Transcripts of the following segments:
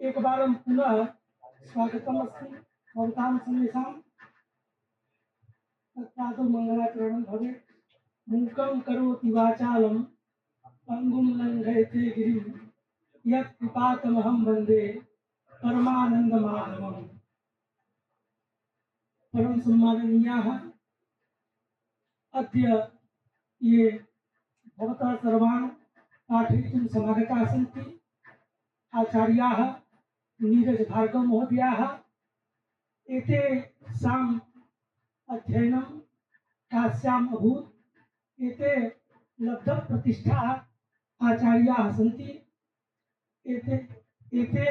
एक बार पुनः स्वागतम अस्ति भवतां सर्वेषां तत्रादौ मङ्गलाचरणं भवेत्। मूकं करोति वाचालं पङ्गुं लङ्घयते गिरिं यत्कृपातमहं वन्दे परमानन्दमाधवम्। परम सम्माननीयाः, अद्य ये भवतः सर्वान् पाठयितुं समागताः सन्ति आचार्याः नीरज भार्गव महोदयाः। एते साम् अध्ययनं कास्याम् अभूत्। एते लब्धप्रतिष्ठाः आचार्याः सन्ति। एते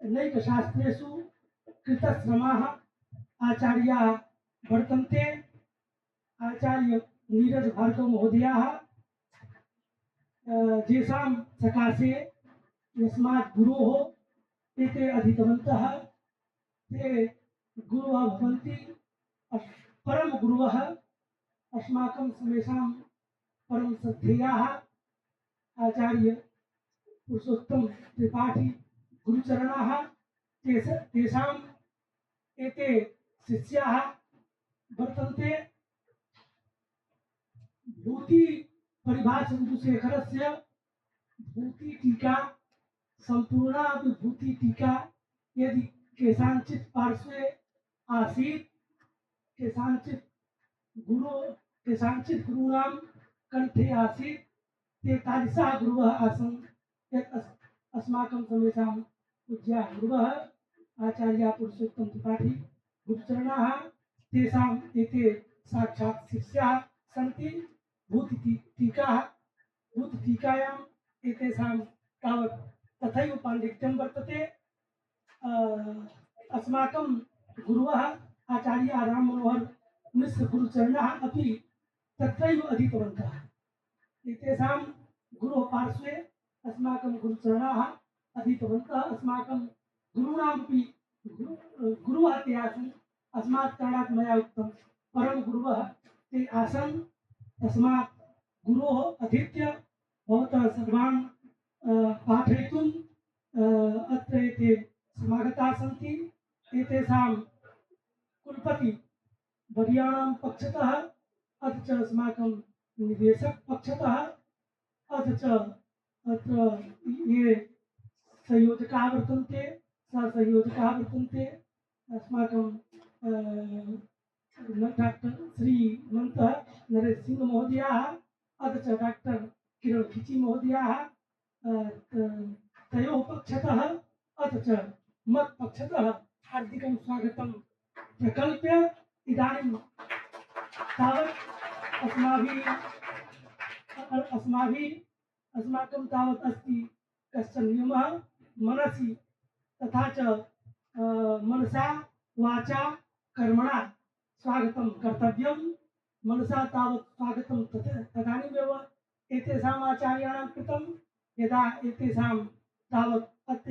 नैकशास्त्रेषु कृतश्रमाः आचार्याः वर्तन्ते। आचार्य नीरज भार्गव महोदयाः जेषां सकाशे यस्मात् गुरोः एते अधीतवन्तः ते गुरुवः भवन्ति। परम गुरुवः अस्माकं सर्वेषां परम श्रद्धेयाः आचार्य पुरुषोत्तम त्रिपाठी गुरुचरणाः। तेषाम् एते शिष्याः वर्तन्ते। भूति परिभाषेन्दुशेखरस्य भूति टीका संपूर्णा विभूति टीका यदि केषाञ्चित् पार्श्वे आसीत् केषाञ्चित् गुरूणां कंठे आसीत् ते तादृशाः गुरुवः आसन्। यत् अस्माकं सर्वेषां पूज्याः गुरुवः आचार्य पुरुषोत्तम त्रिपाठी गुरुचरणाः तेषाम् एते साक्षात् शिष्याः सन्ति। भूतिटीकायाम् एतेषां तावत् तथैव पाण्डित्यं वर्तते। अस्माकं गुरुवः आचार्य राम मनोहर मिश्र गुरुचरणाः अपि तत्रैव अधीतवन्तः। एतेषां गुरोः पार्श्वे अस्माकं गुरुचरणाः अधीतवन्तः। अस्माकं गुरूणामपि गुरुवः ते आसन्। अस्मात् कारणात् मया उक्तं परम गुरुवः ते आसन्। तस्मात् गुरोः अधीत्य भवतः सर्वान् पाठयितुम् अत्र एते समागताः सन्ति। एतेषां कुलपति वर्याणां पक्षतः अथ च अस्माकं निदेशक पक्षतः अथ च अत्र ये संयोजकाः वर्तन्ते सहसंयोजकाः वर्तन्ते। अस्माकं डॉक्टर श्रीमन्तः नरेश सिंह महोदयाः अथ च डॉक्टर किरण खिची महोदयाः तयोः पक्षतः अथ च मत्पक्षतः हार्दिकं स्वागतं प्रकल्प्य इदानीं तावत् अस्माकं तावत् अस्ति कश्चन नियमः मनसि तथा च मनसा वाचा कर्मणा स्वागतं कर्तव्यं। मनसा तावत् स्वागतं तदानीमेव एतेषाम् आचार्याणां कृतं यदा एतेषां तावत् अत्र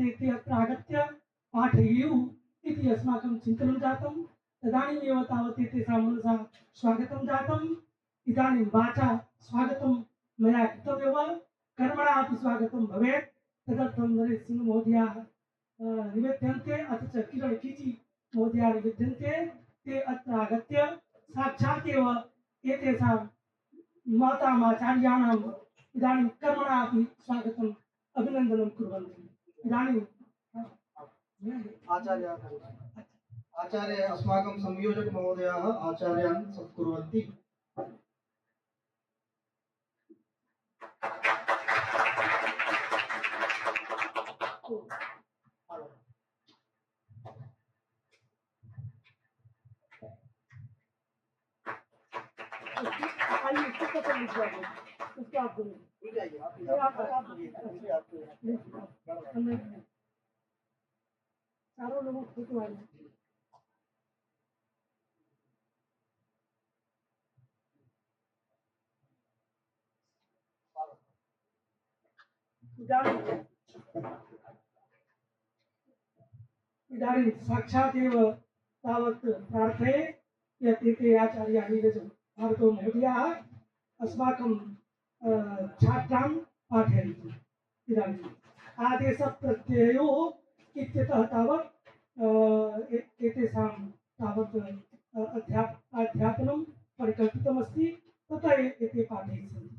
आगत्य पाठयेयुः इति अस्माकं चिन्तनं जातं। तदानीमेव तावत् एतेषां मनसा स्वागतं जातम्। इदानीं वाचा स्वागतं मया कृतमेव, कर्मणा अपि स्वागतं भवेत्। तदर्थं नरेश सिंह महोदयाः निवेद्यन्ते अथ च किरण खिची महोदयाः निवेद्यन्ते। ते अत्र आगत्य साक्षात् एव एतेषां महताम् आचार्याणाम् इदानीं कर्मणा अपि स्वागतम् अभिनन्दनं कुर्वन्ति। इदानीं आचार्य अस्माकं संयोजक महोदयाः आचार्यान् सत्कुर्वन्ति। चारों लोगों को फोटो आए। इदानीं साक्षात् एव तावत् प्रार्थये यत् एते आचार्याः नीरज भार्गव महोदयाः अस्माकं छात्रान् पाठयन्ति। इदानीम् आदेशप्रत्ययो इत्यतः तावत् एतेषां तावत् अध्यापनं परिकल्पितमस्ति, तथा एते पाठयिष्यन्ति।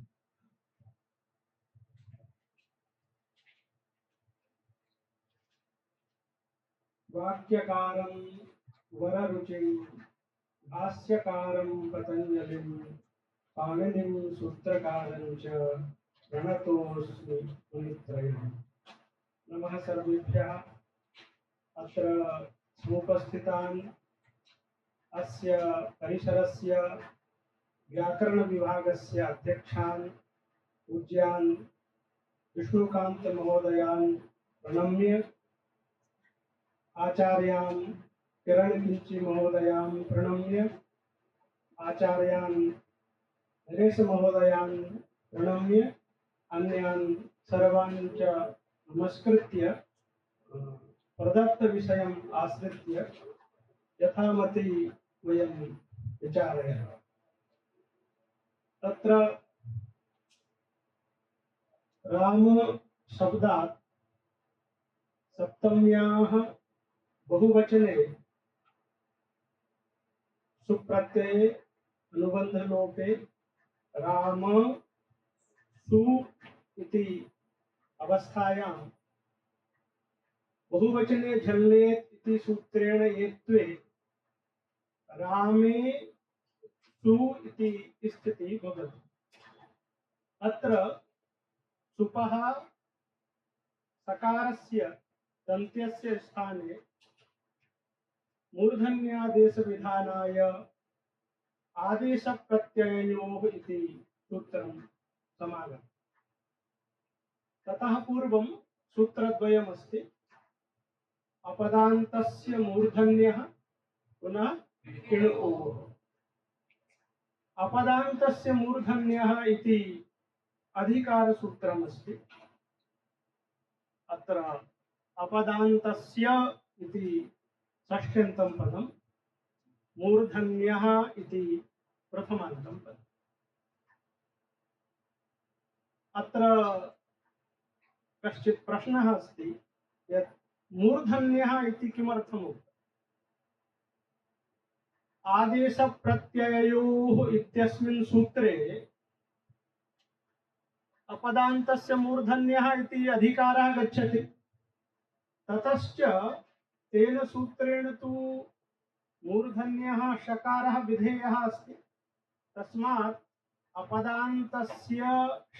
वाक्यकारं वररुचिं भाष्यकारं पतञ्जलिं पाणिनिं सूत्रकारं च प्रणतोऽस्मि मुनित्रयम्। नमः सर्वेभ्यः। अत्र समुपस्थितान् अस्य परिसरस्य व्याकरणविभागस्य अध्यक्षान् पूज्यान् विष्णुकान्तमहोदयान् प्रणम्य आचार्यां किरणकिञ्चि महोदयां प्रणम्य आचार्यान् नरेश महोदयान् प्रणम्य अन्यान् सर्वान् च नमस्कृत्य प्रदत्तविषयम् आश्रित्य यथामति वयं विचारयामः। तत्र राम शब्दात् सप्तम्याः बहुवचने सुप्रत्यये अनुबंधलोपे राम सु इति अवस्थायां बहुवचने झल्लेत् इति सूत्रेण येत्वे रामे सु इति स्थितिः भवति। अत्र सुपः सकारस्य दन्त्यस्य स्थाने मूर्धन्यादेशविधानाय आदेशप्रत्यययोः इति सूत्रं समागतम्। ततः पूर्वं सूत्रद्वयमस्ति। अपदान्तस्य मूर्धन्यः पुनः किणुकोः। अपदान्तस्य मूर्धन्यः इति अधिकारसूत्रमस्ति। अत्र अपदान्तस्य इति षष्ठ्यन्तं पदं, मूर्धन्यः इति प्रथमान्तं पदम्। अत्र कश्चित् प्रश्नः अस्ति यत् मूर्धन्यः इति किमर्थम् उक्तम्? आदेशप्रत्यययोः इत्यस्मिन् सूत्रे अपदान्तस्य मूर्धन्यः इति अधिकारः गच्छति। ततश्च तेन सूत्रेण तु मूर्धन्यः शकारः विधेयः अस्ति। तस्मात् अपदान्तस्य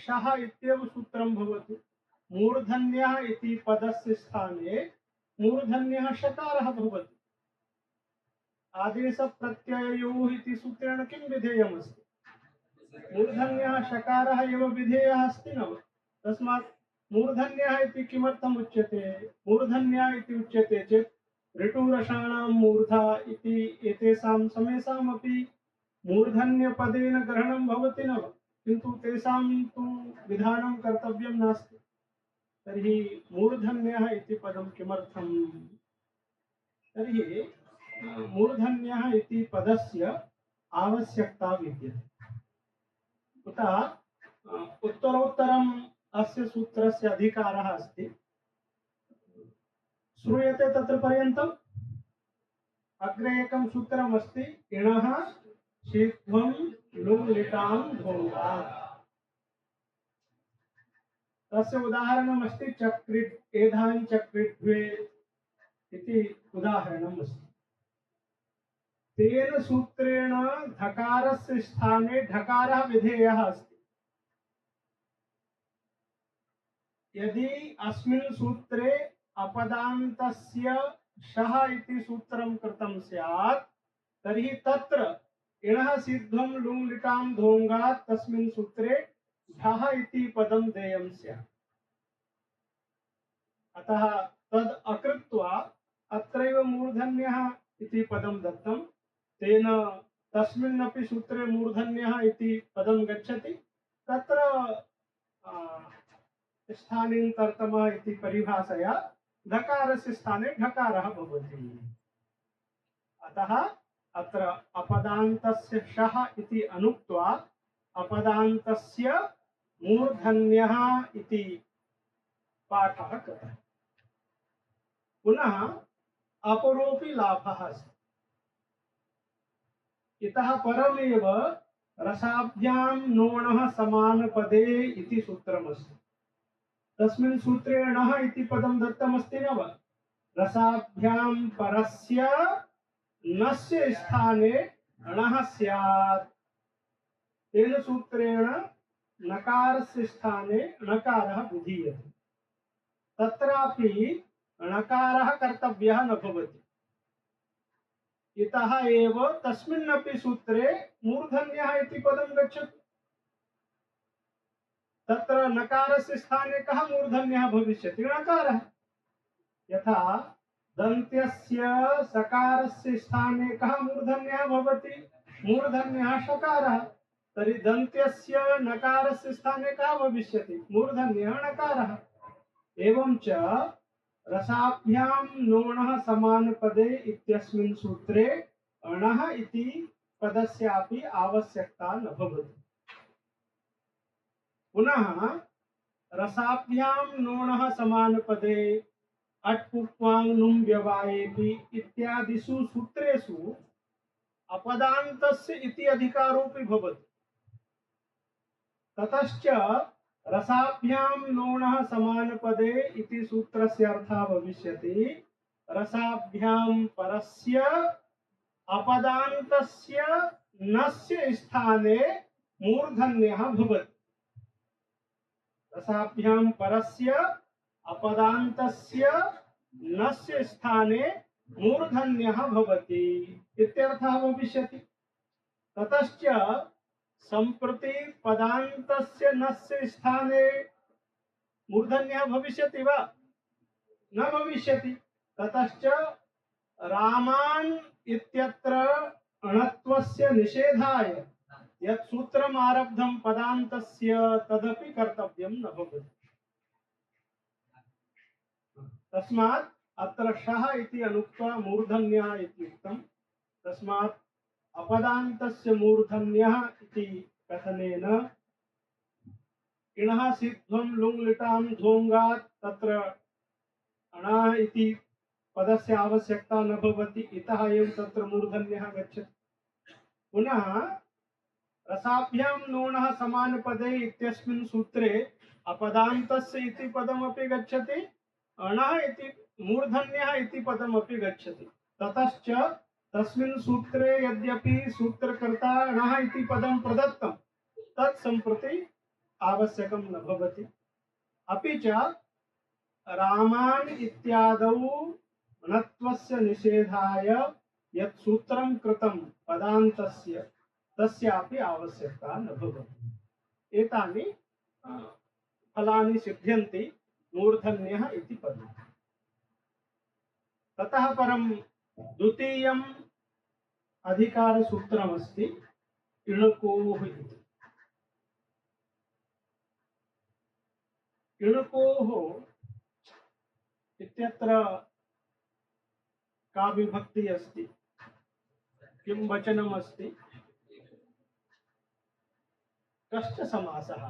शः इत्येव सूत्रं भवति। मूर्धन्यः इति पदस्य स्थाने मूर्धन्यः शकारः भवति। आदेशप्रत्यययोः इति सूत्रेण किं विधेयमस्ति? मूर्धन्यः शकारः एव विधेयः अस्ति न? तस्मात् मूर्धन्यः इति किमर्थम् उच्यते? मूर्धन्यः इति उच्यते चेत् ऋटुरसाणां मूर्धा इति एतेषां समेषामपि मूर्धन्यपदेन ग्रहणं भवति न? किन्तु तेषां तु विधानं कर्तव्यं नास्ति। तर्हि मूर्धन्यः इति पदं किमर्थम्? तर्हि मूर्धन्यः इति पदस्य आवश्यकता विद्यते। कुतः? उत्तरोत्तरम् अस्य सूत्रस्य अधिकारः अस्ति। श्रूयते तत्र पर्यन्तम्? अग्रे एकं सूत्रमस्ति, इणः शीघ्रं लुङ्लिटां भोगात्। तस्य उदाहरणमस्ति चक्रिट् एधान् चक्रिट्वे इति उदाहरणमस्ति। तेन सूत्रेण धकारस्य स्थाने ढकारः विधेयः अस्ति। यदि अस्मिन् सूत्रे अपदान्तस्य शः इति सूत्रं कृतं स्यात् तर्हि तत्र इणः सिद्धं लुङ्लिटां धोङ्गात् तस्मिन् सूत्रे ढः इति पदं देयं स्यात्। अतः तद् अकृत्वा अत्रैव मूर्धन्यः इति पदं दत्तं। तेन तस्मिन्नपि सूत्रे मूर्धन्यः इति पदं गच्छति। तत्र स्थानीन्तर्तमः इति परिभाषया धकारस्य स्थाने ढकारः भवति। अतः अत्र अपदान्तस्य शः इति अनुक्त्वा अपदान्तस्य मूर्धन्यः इति पाठः कृतः। पुनः अपरोपि लाभः अस्ति। इतः परमेव रसाभ्यां नोणः समानपदे इति सूत्रमस्ति। तस्मिन् सूत्रे णः इति पदं दत्तमस्ति न वा? रसाभ्यां परस्य नस्य स्थाने णः स्यात्। तेन सूत्रेण नकारस्य स्थाने णकारः विधीयते। तत्रापि णकारः कर्तव्यः न भवति। इतः एव तस्मिन्नपि सूत्रे मूर्धन्यः इति पदं गच्छति। तत्र नकारस्य स्थाने कः मूर्धन्यः भविष्यति? णकारः। यथा दन्त्यस्य सकारस्य स्थाने कः मूर्धन्यः भवति? मूर्धन्यः षकारः। तर्हि दन्त्यस्य नकारस्य स्थाने कः भविष्यति? मूर्धन्यः णकारः। एवं च रसाभ्यां नोणः समानपदे इत्यस्मिन् सूत्रे अणः इति पदस्यापि आवश्यकता न भवति। पुनः रसाभ्यां नोणः समानपदे अट्पुक्वाङ् नुम् व्यवायेपि इत्यादिषु सूत्रेषु अपदान्तस्य इति अधिकारोऽपि भवति। ततश्च रसाभ्यां नोणः समानपदे इति सूत्रस्य अर्थः भविष्यति रसाभ्यां परस्य अपदान्तस्य नस्य स्थाने मूर्धन्यः भवति। रसाभ्यां परस्य अपदान्तस्य नस्य स्थाने मूर्धन्यः भवति इत्यर्थः भविष्यति। ततश्च सम्प्रति पदान्तस्य नस्य स्थाने मूर्धन्यः भविष्यति वा? न भविष्यति। ततश्च रामान् इत्यत्र अणत्वस्य निषेधाय यत् सूत्रम् आरब्धं पदान्तस्य तदपि कर्तव्यं न भवति। तस्मात् अत्र शः इति अनुक्त्वा मूर्धन्यः इति उक्तं। तस्मात् अपदान्तस्य मूर्धन्यः इति कथनेन इणः सिद्धं लुङ् लिटां धोङ्गात् तत्र अणः इति पदस्य आवश्यकता न भवति। इतः एव तत्र मूर्धन्यः गच्छति। पुनः रसाभ्यां नोणः समानपदे इत्यस्मिन् सूत्रे अपदान्तस्य इति पदमपि गच्छति, अणः इति मूर्धन्यः इति पदमपि गच्छति। ततश्च तस्मिन् सूत्रे यद्यपि सूत्रकर्ता अणः इति पदं प्रदत्तं तत् सम्प्रति आवश्यकं न भवति। अपि च रामान् इत्यादौ अणत्वस्य निषेधाय यत् सूत्रं कृतं पदान्तस्य तस्यापि आवश्यकता न भवति। एतानि फलानि सिद्ध्यन्ति मूर्धन्यः इति पदम्। ततः परं द्वितीयम् अधिकारसूत्रमस्ति इणुकोः इति। इणुकोः इत्यत्र का विभक्ति अस्ति? किं वचनम् अस्ति? कश्च समासः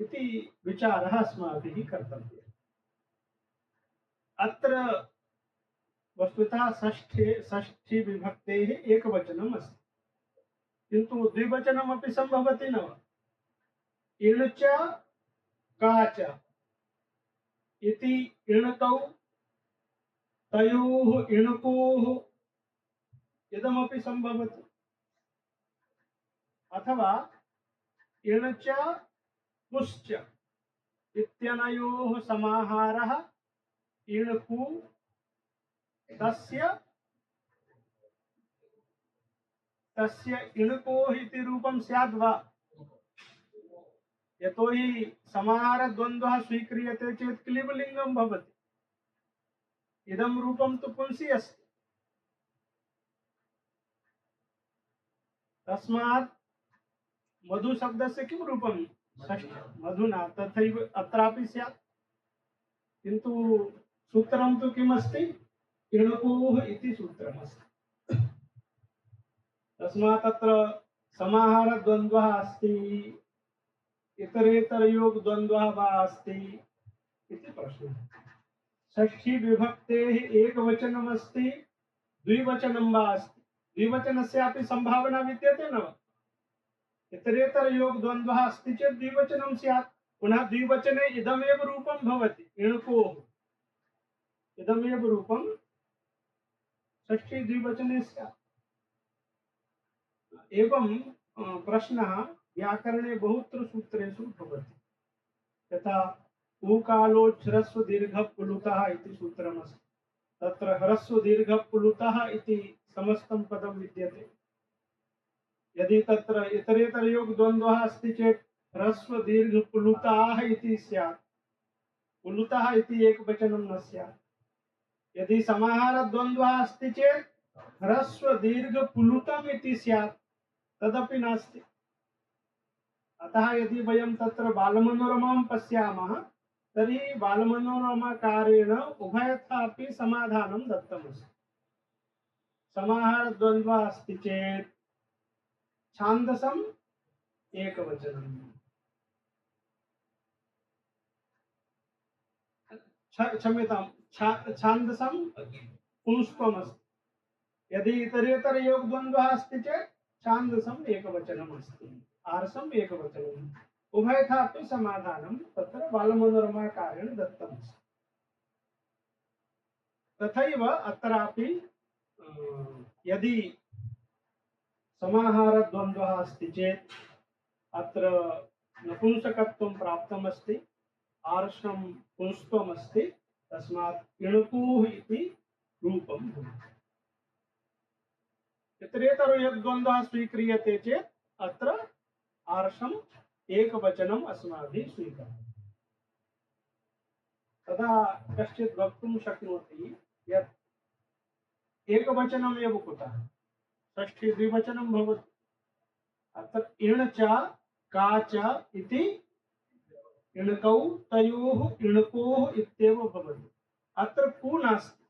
इति विचारः अस्माभिः कर्तव्यः। अत्र वस्तुतः षष्ठी विभक्तेः एकवचनम् अस्ति, किन्तु द्विवचनमपि सम्भवति न वा? इण च का च इति इणतौ तयोः इणुकोः इदमपि सम्भवति। अथवा इण च पुश्च इत्यनयोः समाहारः इणुकु तस्य इणुकोः इति रूपं स्याद् वा? यतोहि समाहारद्वन्द्वः स्वीक्रियते चेत् क्लीबलिङ्गं भवति। इदं रूपं तु पुंसि अस्ति। तस्मात् मधु शब्दस्य किं रूपं? षष्ठी मधुना। तथैव अत्रापि स्यात्, किन्तु सूत्रं तु किमस्ति? इणुकोः इति सूत्रमस्ति। तस्मात् अत्र समाहारद्वन्द्वः अस्ति इतरेतरयोग द्वन्द्वः वा अस्ति इति प्रश्नः। षष्ठी विभक्तेः एकवचनम् अस्ति, द्विवचनं वा अस्ति, द्विवचनस्यापि संभावना विद्यते न वा? इतरेतरयोग द्वन्द्वः अस्ति चेत् द्विवचनं स्यात्। पुनः द्विवचने इदमेव रूपं भवति, इणुकोः इदमेव रूपं षष्ठी द्विवचने स्यात्। एवं प्रश्नः व्याकरणे बहुत्र सूत्रेषु भवति। यथा ऊकालो ह्रस्व दीर्घ पुलुतः इति सूत्रमस्ति, तत्र ह्रस्व दीर्घ पुलुतः इति समस्तं पदं विद्यते। यदि तत्र इतरेतरयोग द्वन्द्वः अस्ति चेत् ह्रस्व दीर्घ पुलुताः इति स्यात्, पुलुतः इति एकवचनं न स्यात्। यदि समाहार द्वन्द्वः अस्ति चेत् ह्रस्व दीर्घ पुलुतम् इति स्यात्, तदपि नास्ति। अतः यदि वयं तत्र बालमनोरमां पश्यामः तर्हि बालमनोरमाकारेण उभयथापि समाधानं दत्तमस्ति। समाहार द्वन्द्वः अस्ति चेत् छान्दसम् एकवचनम्, क्षम्यतां, छान्दसं पुंस्त्वमस्ति। यदि इतरेतरयोग द्वन्द्वः अस्ति चेत् छान्दसम् एकवचनम् अस्ति, आर्षम् एकवचनम्। उभयथापि समाधानं तत्र बालमनोरमाकारेण दत्तमस्ति। तथैव अत्रापि यदि समाहार द्वन्द्वः अस्ति चेत् अत्र नपुंसकत्वं प्राप्तमस्ति, आर्षं पुंस्त्वमस्ति, तस्मात् इणुकुः इति रूपं भवति। इतरेतरयोग द्वन्द्वः स्वीक्रियते चेत् अत्र आर्षम् एकवचनम् अस्माभिः स्वीकरणीयम्। तदा कश्चित् वक्तुं शक्नोति यत् एकवचनमेव कुतः, षष्ठी द्विवचनं भवति। अत्र इण् च का च इति इणकौ तयोः इणकोः इत्येव भवति। अत्र कु नास्ति,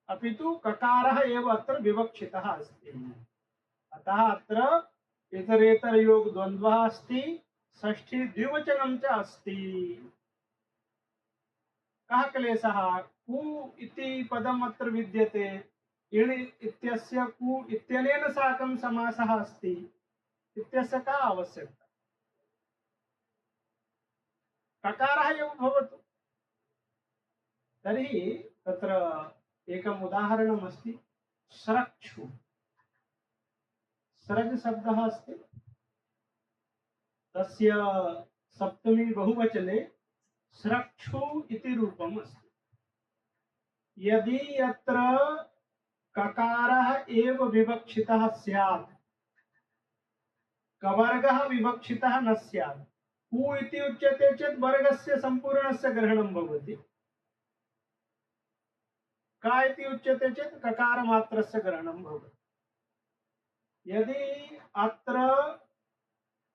अपितु ककारः एव अत्र विवक्षितः अस्ति। अतः अत्र इतरेतरयोग द्वन्द्वः अस्ति, षष्ठी द्विवचनं च अस्ति। कः क्लेशः? कु इति पदम् अत्र विद्यते, इण् इत्यस्य कु इत्यनेन साकं समासः अस्ति इत्यस्य का आवश्यकता? ककारः एव भवतु। तर्हि तत्र एकम् उदाहरणम् अस्ति, स्रक्षु। स्रज शब्दः अस्ति, तस्य सप्तमी बहुवचने स्रक्षु इति रूपम् अस्ति। यदि अत्र ककारः एव विवक्षितः स्यात्, कवर्गः विवक्षितः न स्यात्, कु इति उच्यते चेत् वर्गस्य सम्पूर्णस्य ग्रहणं भवति। का इति उच्यते चेत् ककारमात्रस्य ग्रहणं भवति। यदि अत्र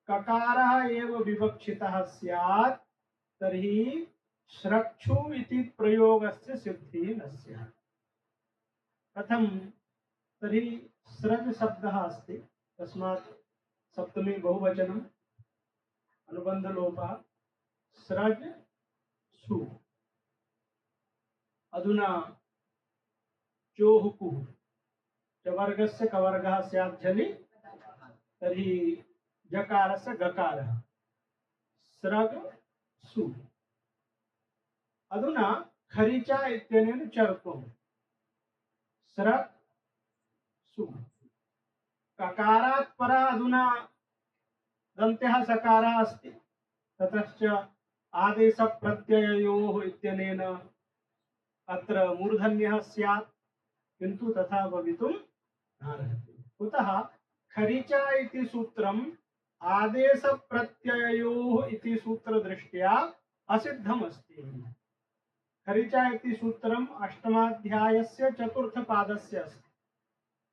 ककारः एव विवक्षितः स्यात् तर्हि स्रक्षु इति प्रयोगस्य सिद्धिः न स्यात्। कथं? तर्हि स्रज शब्दः अस्ति, तस्मात् सप्तमी बहुवचनम्, अनुबन्धलोपः, स्रज सु। अधुना चोहुकुः च वर्गस्य कवर्गः स्यात् झलि, तर्हि जकारस्य गकारः स्रग सु। अधुना खरिचा इत्यनेन चर्त्वं स्रग सु। ककारात् परः अधुना दन्त्यः सकारः अस्ति, ततश्च आदेशप्रत्यययोः इत्यनेन अत्र मूर्धन्यः स्यात्, किन्तु तथा भवितुं नार्हति। कुतः? खरिचा इति सूत्रम् आदेशप्रत्यययोः इति सूत्रदृष्ट्या असिद्धमस्ति। खरिचा इति सूत्रम् अष्टमाध्यायस्य चतुर्थपादस्य अस्ति।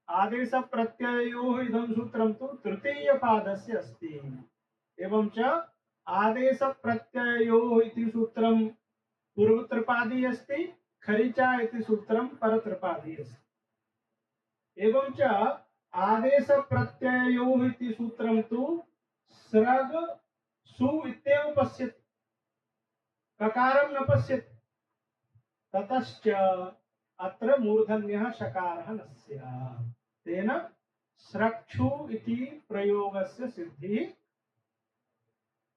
आदेशप्रत्यययोः इदं सूत्रं तु तृतीयपादस्य अस्ति। एवं च आदेशप्रत्यययोः इति सूत्रं पूर्वत्रिपादी अस्ति, खरिचा इति सूत्रं परत्रिपादी अस्ति। एवं च आदेशप्रत्यययोः इति सूत्रं तु स्रग सु इत्येव पश्यति, ककारं न पश्यति। ततश्च अत्र मूर्धन्यः शकारः न स्यात्, तेन स्रक्षु इति प्रयोगस्य सिद्धिः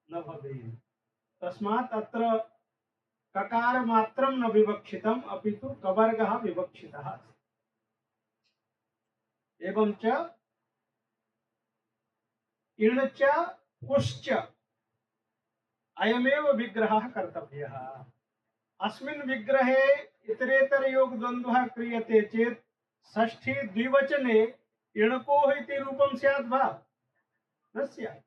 न भवेत्। तस्मात् अत्र ककार मात्रं न विवक्षितम्, अपितु कवर्गः विवक्षितः अस्ति। एवं च इण् च कुश्च अयमेव विग्रहः कर्तव्यः। अस्मिन् विग्रहे इतरेतरयोगद्वन्द्वः क्रियते चेत् षष्ठी द्विवचने इणकोः इति रूपं स्यात् वा? न स्यात्।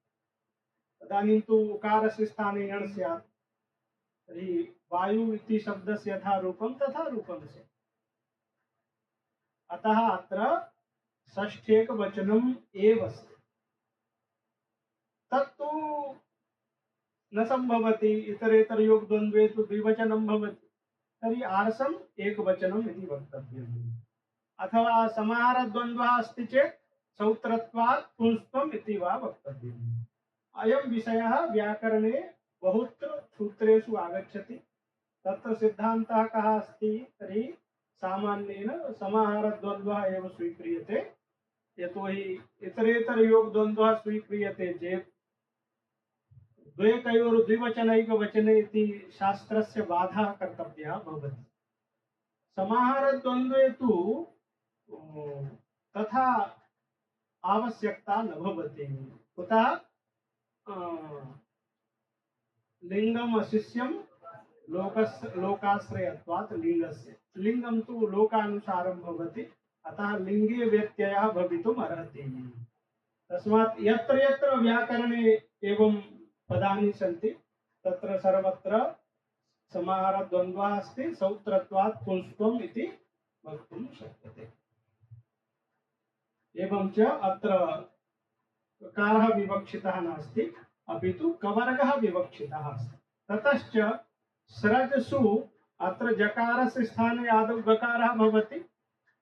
तदानीं तु उकारस्य स्थाने इण् स्यात्। तर्हि वायु इति शब्दस्य यथा रूपं तथा रूपं स्यात्। अतः अत्र षष्ठ्येकवचनम् एव अस्ति। तत्तु न संभवति, इतरेतरयोगद्वन्द्वे तु द्विवचनं भवति, तर्हि आर्षम् एकवचनम् इति वक्तव्यम्। अथवा समाहारद्वन्द्वः अस्ति चेत् सौत्रत्वात् पुंस्त्वम् इति वा वक्तव्यम्। अयं विषयः व्याकरणे बहुत्र सूत्रेषु आगच्छति। तत्र सिद्धान्तः कः अस्ति तर्हि सामान्येन समाहारद्वन्द्वः एव स्वीक्रियते। यतोहि इतरेतरयोगद्वन्द्वः स्वीक्रियते चेत् द्विवचनैकवचने इति शास्त्रस्य बाधा कर्तव्या भवति। समाहारद्वन्द्वे तु तथा आवश्यकता न भवति। कुतः? लिंगम अशिष्यम लोकाश्रयत्वात् लिंगस्य। लिंगम तु लोकानुसारं भवति, अतः लिंगे व्यत्ययः भवितुम् अर्हति। तस्मात् यत्र यत्र व्याकरणे एवं पदानि सन्ति तत्र सर्वत्र समाहारद्वन्द्वः अस्ति, सौत्रत्वात् पुंस्त्वम् इति वक्तुं शक्यते। एवं च अत्र ककारः विवक्षितः नास्ति, अपितु कवर्गः विवक्षितः अस्ति। ततश्च स्रजसु अत्र जकारस्य स्थाने आदौ गकारः भवति,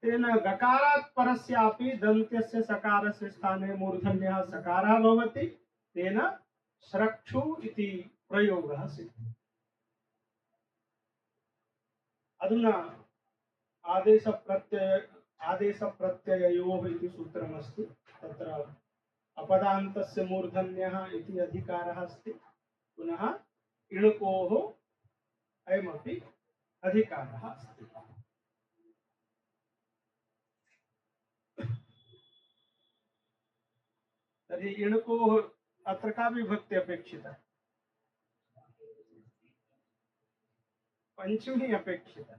तेन गकारात् परस्यापि दन्त्यस्य सकारस्य स्थाने मूर्धन्यः सकारः भवति, तेन स्रक्षु इति प्रयोगः सिद्धः। अधुना आदेशप्रत्यययोः इति सूत्रमस्ति। तत्र अपदान्तस्य मूर्धन्यः इति अधिकारः अस्ति, पुनः इणकोः अयमपि अधिकारः अस्ति। तर्हि इणकोः अत्र का विभक्ति अपेक्षिता? पंचमी अपेक्षिता।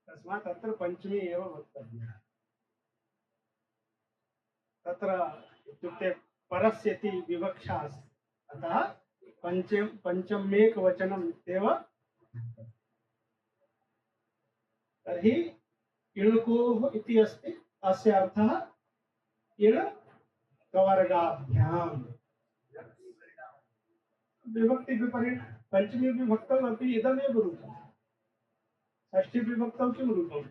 तस्मात् अत्र पंचमी एव वक्तव्या। तत्र इत्युक्ते परस्यति विवक्षा अस्ति, अतः पंचमेकवचनम् इत्येव। तर्हि इणकोः इति अस्ति, अस्य अर्थः इण कवर्गाभ्याम्। विभक्ति विपरीत पंचमी विभक्तौ अपि इदमेव रूपम्, षष्ठी विभक्तौ किं रूपम्?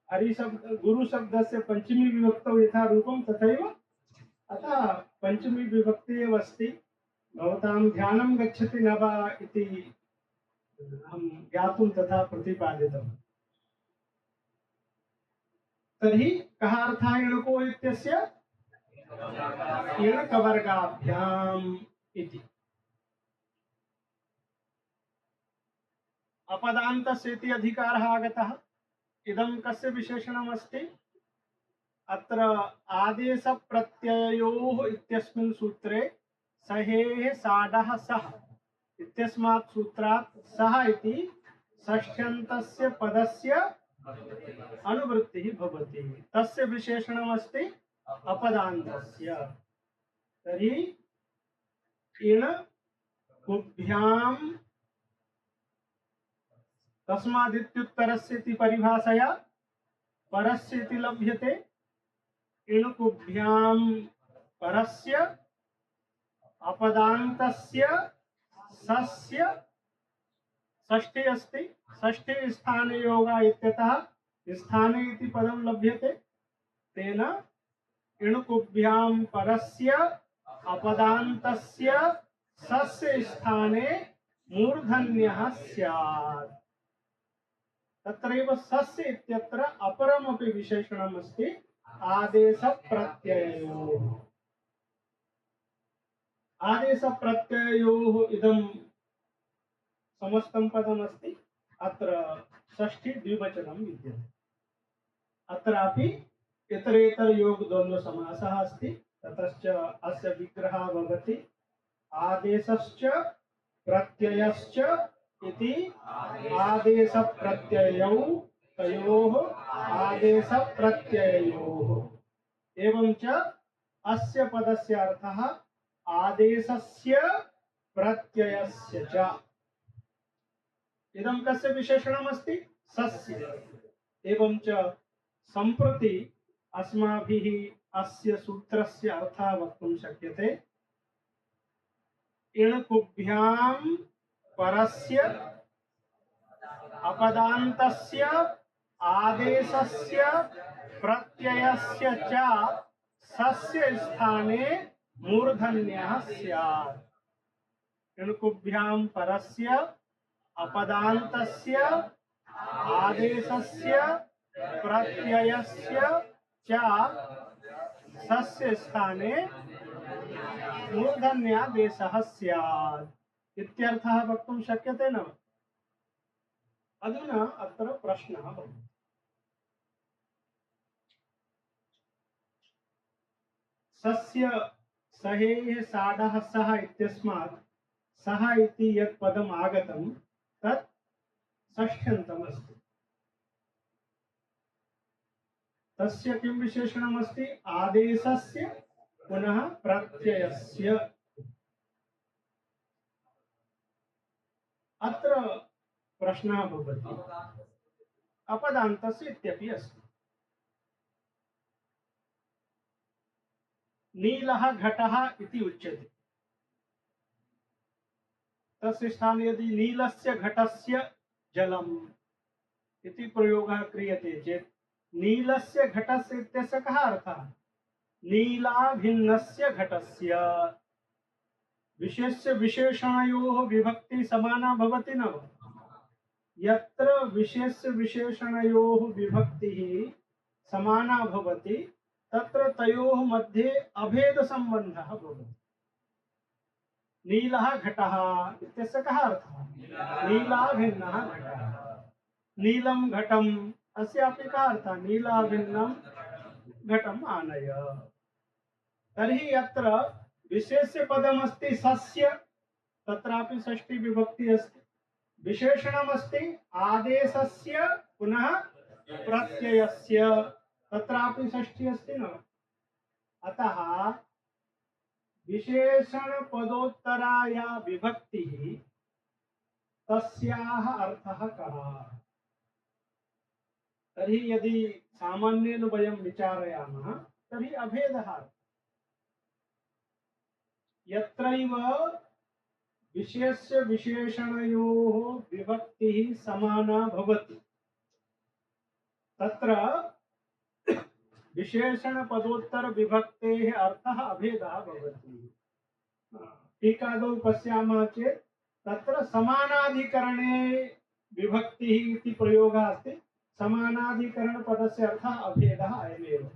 गुरु शब्दस्य पंचमी विभक्तौ यथा रूपं तथैव अतः पंचमी विभक्ति एव अस्ति। भवतां ध्यानं गच्छति न वा इति अहं ज्ञातुं तथा प्रतिपादितम्। तर्हि कः अर्थः इणको इत्यस्य? इण कवर्गाभ्याम् इति। अपदान्तस्य इति अधिकारः आगतः। इदं कस्य विशेषणम् अस्ति? अत्र आदेशप्रत्यययोः इत्यस्मिन् सूत्रे सहेः साडः सः इत्यस्मात् सूत्रात् सः इति षष्ठ्यन्तस्य पदस्य अनुवृत्तिः भवति। तस्य विशेषणम् अस्ति अपदान्तस्य। तर्हि इण कुभ्यां तस्मादित्युत्तरस्य इति परिभाषया परस्य इति लभ्यते। इणुकुभ्यां परस्य अपदान्तस्य सस्य षष्ठी अस्ति। षष्ठी स्थाने योगा इत्यतः स्थाने इति पदं लभ्यते। तेन इणुकुभ्यां परस्य अपदान्तस्य सस्य स्थाने मूर्धन्यः स्यात्। तत्रैव सस्य इत्यत्र अपरमपि विशेषणम् अस्ति आदेशप्रत्यययोः। आदेशप्रत्यययोः इदं समस्तं पदमस्ति। अत्र षष्ठी द्विवचनं विद्यते। अत्रापि इतरेतरयोगद्वन्द्वसमासः अस्ति। ततश्च अस्य विग्रहः भवति आदेशश्च प्रत्ययश्च इति आदेशप्रत्ययौ तयोः आदेशप्रत्यययोः। एवं च अस्य पदस्य अर्थः आदेशस्य प्रत्ययस्य च। इदं कस्य विशेषणमस्ति? सस्य। एवं च सम्प्रति अस्माभिः अस्य सूत्रस्य अर्थः वक्तुं शक्यते। इणकुभ्यां परस्य अपदान्तस्य आदेशस्य प्रत्ययस्य च सस्य स्थाने मूर्धन्यः स्यात्। इणकुभ्यां परस्य अपदान्तस्य आदेशस्य प्रत्ययस्य च सस्य स्थाने मूर्धन्यादेशः स्यात् इत्यर्थः वक्तुं शक्यते न? अधुना अत्र प्रश्नः भवति। सस्य सहेः साडः सः इत्यस्मात् सः इति यत् पदम् आगतं तत् षष्ठ्यन्तमस्ति। तस्य किं विशेषणमस्ति? आदेशस्य पुनः प्रत्ययस्य। अत्र प्रश्नः भवति अपदान्तस्य इत्यपि अस्ति। नीलः घटः इति उच्यते। तस्य स्थाने यदि नीलस्य घटस्य जलम् इति प्रयोगः क्रियते चेत् नीलस्य घटस्य इत्यस्य कः अर्थः? नीलाभिन्नस्य घटस्य। विशेष्य विशेषणयोः विभक्ति समाना भवति न? यत्र विशेष्य विशेषणयोः विभक्तिः समाना भवति तत्र तयोः मध्ये अभेद संबंधः भवति। नीलः घटः इत्यस्य कः अर्थः? नीलाभिन्नः घटः। नीलं घटम् अस्यापि कः अर्थः? नीलाभिन्नं घटम् आनय। तर्हि अत्र विशेष्य पदमस्ति सस्य, तत्रापि षष्ठी विभक्ति अस्ति। विशेषणमस्ति आदेशस्य पुनः प्रत्ययस्य, तत्रापि षष्ठी अस्ति न? अतः विशेषण पदोत्तरा या विभक्तिः तस्याः अर्थः कः? तर्हि यदि सामान्येन वयं विचारयामः तर्हि अभेदः। यत्रैव विशेष्य विशेषणयोः विभक्तिः समाना भवति तत्र विशेषण पदोत्तर विभक्तेः अर्थः अभेदः भवति। टीकादौ पश्यामः चेत् तत्र समानाधिकरणे विभक्तिः इति प्रयोगः अस्ति। समानाधिकरण पदस्य अर्थः अभेदः अयमेव।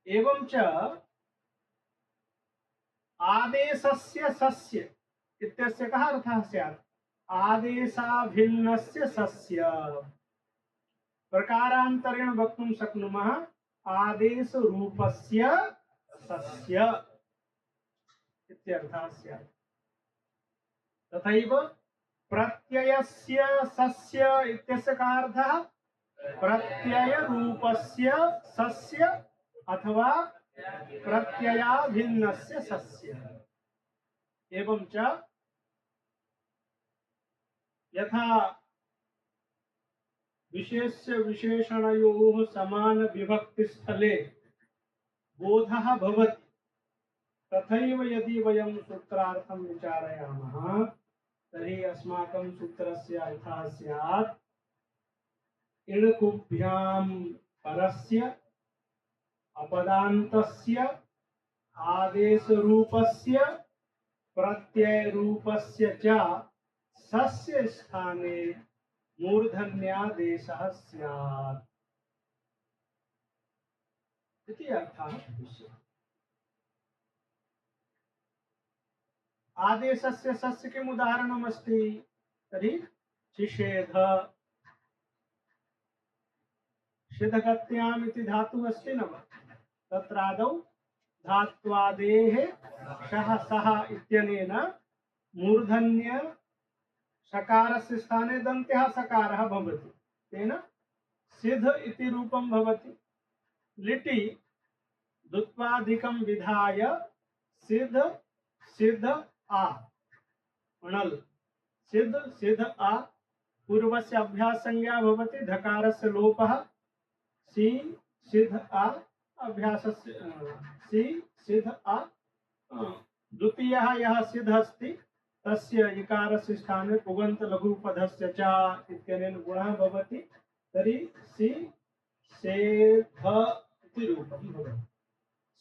एवं च आदेशस्य सस्य इत्यस्य कः अर्थः स्यात्? आदेशाभिन्नस्य सस्य। प्रकारान्तरेण वक्तुं शक्नुमः आदेशरूपस्य सस्य इत्यर्थः स्यात्। तथैव प्रत्ययस्य सस्य इत्यस्य कः अर्थः? प्रत्ययरूपस्य सस्य अथवा प्रत्ययाभिन्नस्य सस्य। एवं च यथा विशेष्य विशेषणयोः समान विभक्ति स्थले बोधः भवति तथैव यदि वयं सूत्रार्थं विचारयामः तर्हि अस्माकं सूत्रस्य अर्थः स्यात् इणकुभ्यां परस्य अपदान्तस्य आदेश रूपस्य प्रत्यय रूपस्य च सस्य स्थाने मूर्धन्यादेशः स्यात् इति अर्थः उच्यते। आदेशस्य सस्य किम् उदाहरणमस्ति तर्हि चिषेध शिधगत्याम् इति धातुः अस्ति न वा, तत्रादौ धात्वादेः शः सः इत्यनेन मूर्धन्य सकारस्य स्थाने दन्त्यः सकारः भवति, तेन सिद्ध इति रूपं भवति। लिटि दुत्वादिकं विधाय सिद्ध सिद्ध आ णल् सिद्ध सिद्ध आ पूर्वस्य अभ्यास संज्ञा भवति, धकारस्य लोपः सी सिद्ध आ अभ्यासस्य सी सिद्ध आ द्वितीयः यः सिद्ध अस्ति तस्य इकारस्य स्थाने पुगन्त लघुपधस्य च इत्यनेन गुणः भवति, तर्हि सी सेध इति रूपं भवति।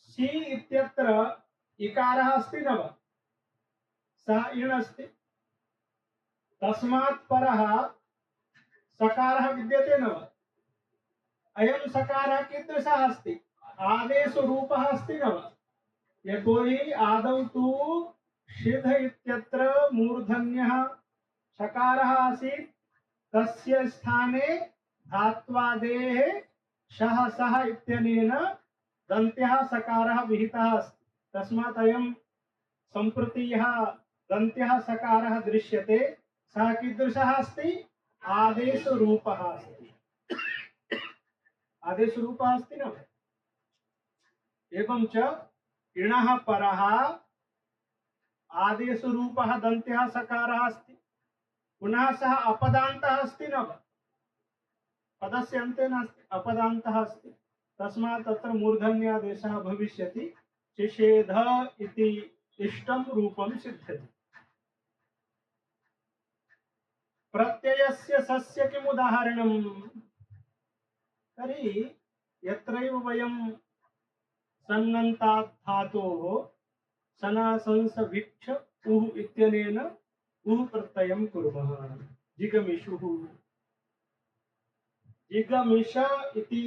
सी इत्यत्र इकारः अस्ति न वा, सः इण् अस्ति, तस्मात् परः सकारः विद्यते न वा। अयं सकारः कीदृशः अस्ति, आदेशरूपः अस्ति न वा, यतोहि आदौ तु सिद्ध इत्यत्र मूर्धन्यः सकारः आसीत्, तस्य स्थाने धात्वादेः शः सः इत्यनेन दन्त्यः सकारः विहितः अस्ति, तस्मात् अयं सम्प्रति यः दन्त्यः सकारः दृश्यते सः कीदृशः अस्ति, आदेशरूपः अस्ति, आदेशरूपः अस्ति न। एवं च इणः परः आदेशरूपः दन्त्यः सकारः अस्ति, पुनः सः अपदान्तः अस्ति न वा, पदस्य अन्ते नास्ति, अपदान्तः अस्ति, तस्मात् तत्र मूर्धन्यादेशः भविष्यति, चिषेध इति इष्टं रूपं सिद्ध्यति। प्रत्ययस्य सस्य किम् उदाहरणं तर्हि यत्रैव वयं सन्नन्तात् धातोः सनासंस भिक्ष उः इत्यनेन उः प्रत्ययं कुर्मः, जिगमिषुः जिगमिष इति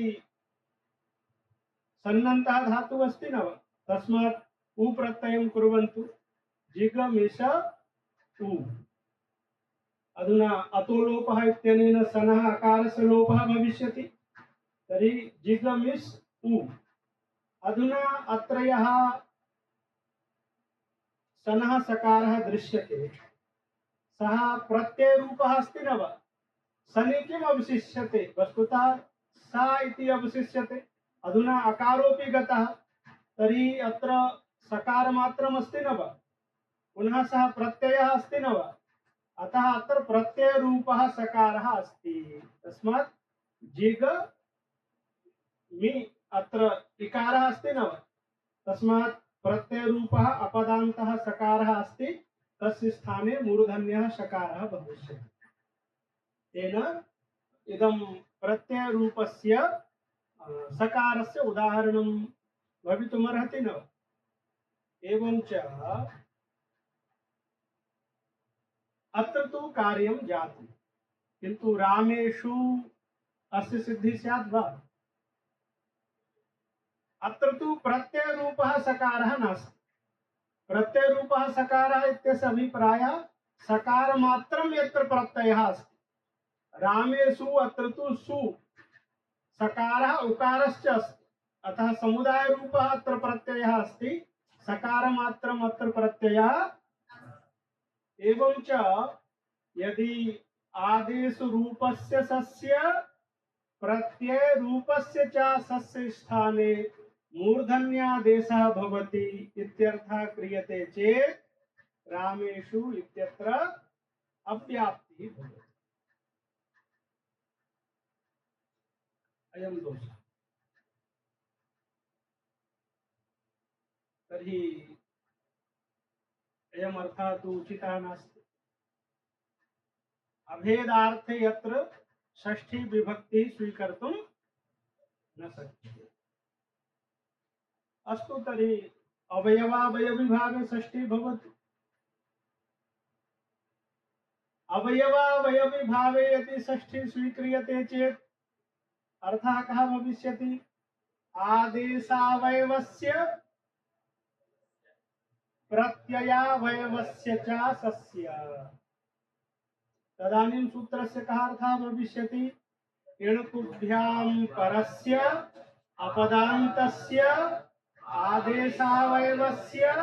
सन्नन्तः धातुः अस्ति न वा, तस्मात् उ प्रत्ययं कुर्वन्तु, जिगमिष उ। अधुना अतो लोपः इत्यनेन सनः अकारस्य लोपः भविष्यति, तर्हि जिगमिष उ। अधुना अत्र यः सनः सकारः दृश्यते सः प्रत्ययरूपः अस्ति न वा, सनि किम् अवशिष्यते, वस्तुतः सा इति अवशिष्यते। अधुना अकारोऽपि गतः, तर्हि अत्र सकारमात्रम् अस्ति न वा, पुनः सः प्रत्ययः अस्ति न वा, अतः अत्र प्रत्ययरूपः सकारः अस्ति, तस्मात् जिग मि अत्र इकारः अस्ति न वा, तस्मात् प्रत्ययरूपः अपदान्तः सकारः अस्ति, तस्य स्थाने मूर्धन्यः सकारः भविष्यति, तेन इदं प्रत्ययरूपस्य सकारस्य उदाहरणं भवितुमर्हति न वा। एवं च अत्र तु कार्यं जातं, किन्तु रामेषु अस्य सिद्धिः स्यात् वा, अत्र तु प्रत्ययरूपः सकारः नास्ति, प्रत्ययरूपः सकारः इत्यस्य अभिप्रायः सकारमात्रं यत्र प्रत्ययः अस्ति, रामेषु अत्र तु सु सकारः उकारश्च अस्ति, अतः समुदायरूपः अत्र प्रत्ययः अस्ति, सकारमात्रम् अत्र प्रत्ययः। एवं च यदि आदेशरूपस्य सस्य प्रत्ययरूपस्य च सस्य स्थाने मूर्धन्यादेशः भवति इत्यर्थः क्रियते चेत् रामेषु इत्यत्र अव्याप्तिः भवति, अयं दोषः। तर्हि अयम् अर्थः तु उचितः नास्ति। अभेदार्थे यत्र षष्ठी विभक्तिः स्वीकर्तुं न शक्यते। अस्तु, तर्हि अवयवावयविभागे षष्ठी भवति। अवयवावयविभावे यदि षष्ठी स्वीक्रियते चेत् अर्थः कः भविष्यति? आदेशावयवस्य प्रत्ययावयवस्य च सस्य। तदानीं सूत्रस्य कः अर्थः भविष्यति? इणुकुभ्यां परस्य अपदान्तस्य आदेशावयवस्य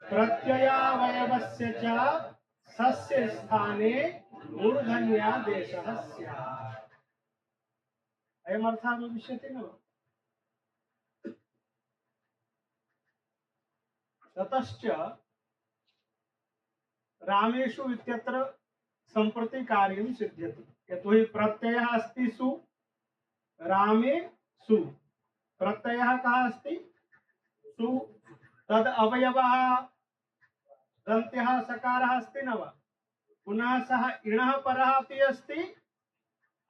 प्रत्ययावयवस्य च सस्य स्थाने मूर्धन्यादेशः स्यात्। अयमर्थः भविष्यति न? ततश्च रामेषु इत्यत्र सम्प्रति कार्यं सिद्ध्यति। यतोहि प्रत्ययः अस्ति सु, रामे सु, प्रत्ययः कः अस्ति? सु। तद अवयवः दन्त्यः सकारः अस्ति न वा? पुनः सः इणः परः अपि अस्ति,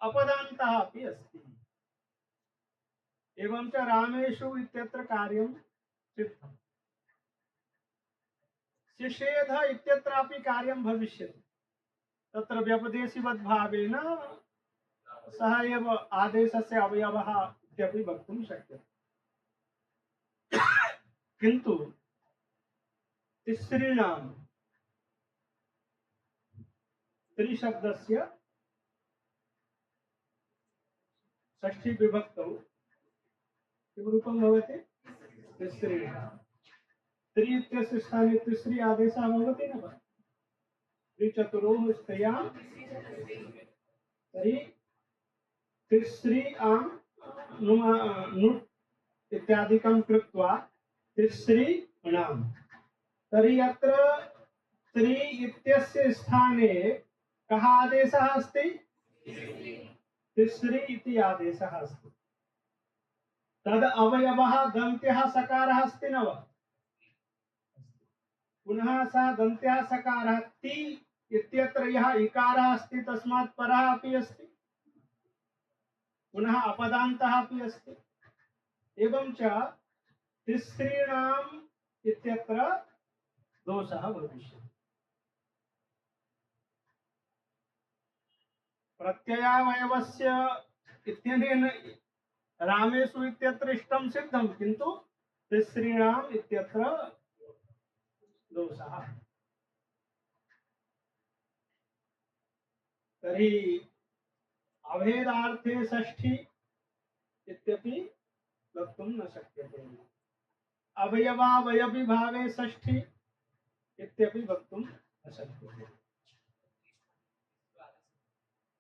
अपदान्तः अपि अस्ति। एवं च रामेषु इत्यत्र कार्यं सिद्धम्। शिषेध इत्यत्रापि कार्यं भविष्यति। तत्र व्यपदेशिवद्भावेन सः एव आदेशस्य अवयवः इत्यपि वक्तुं शक्यते। किन्तु तिसॄणां त्रिशब्दस्य षष्ठी विभक्तौ किं रूपं भवति? तिसॄणां। त्रि इत्यस्य स्थाने तिसरी आदेशः भवति न वा? त्रिचतुरोः स्त्रियां तर्हि तिसरी आं नुट् इत्यादिकं कृत्वा तिसॄणां। तर्हि अत्र त्रि इत्यस्य स्थाने कः आदेशः अस्ति? तिसरी इति आदेशः अस्ति। तद अवयवः दन्त्यः सकारः अस्ति न वा? पुनः सः दन्त्यः सकारः ति इत्यत्र यः इकारः अस्ति तस्मात् परः अपि अस्ति, पुनः अपदान्तः अपि अस्ति। एवं च तिसॄणाम् इत्यत्र दोषः भविष्यति। प्रत्ययावयवस्य इत्यनेन रामेषु इत्यत्र इष्टं सिद्धं, किन्तु तिसॄणाम् इत्यत्र दोषः। तर्हि अभेदार्थे षष्ठी इत्यपि वक्तुं न शक्यते। अवयवावयविभावे षष्ठी इत्यपि वक्तुं न शक्यते।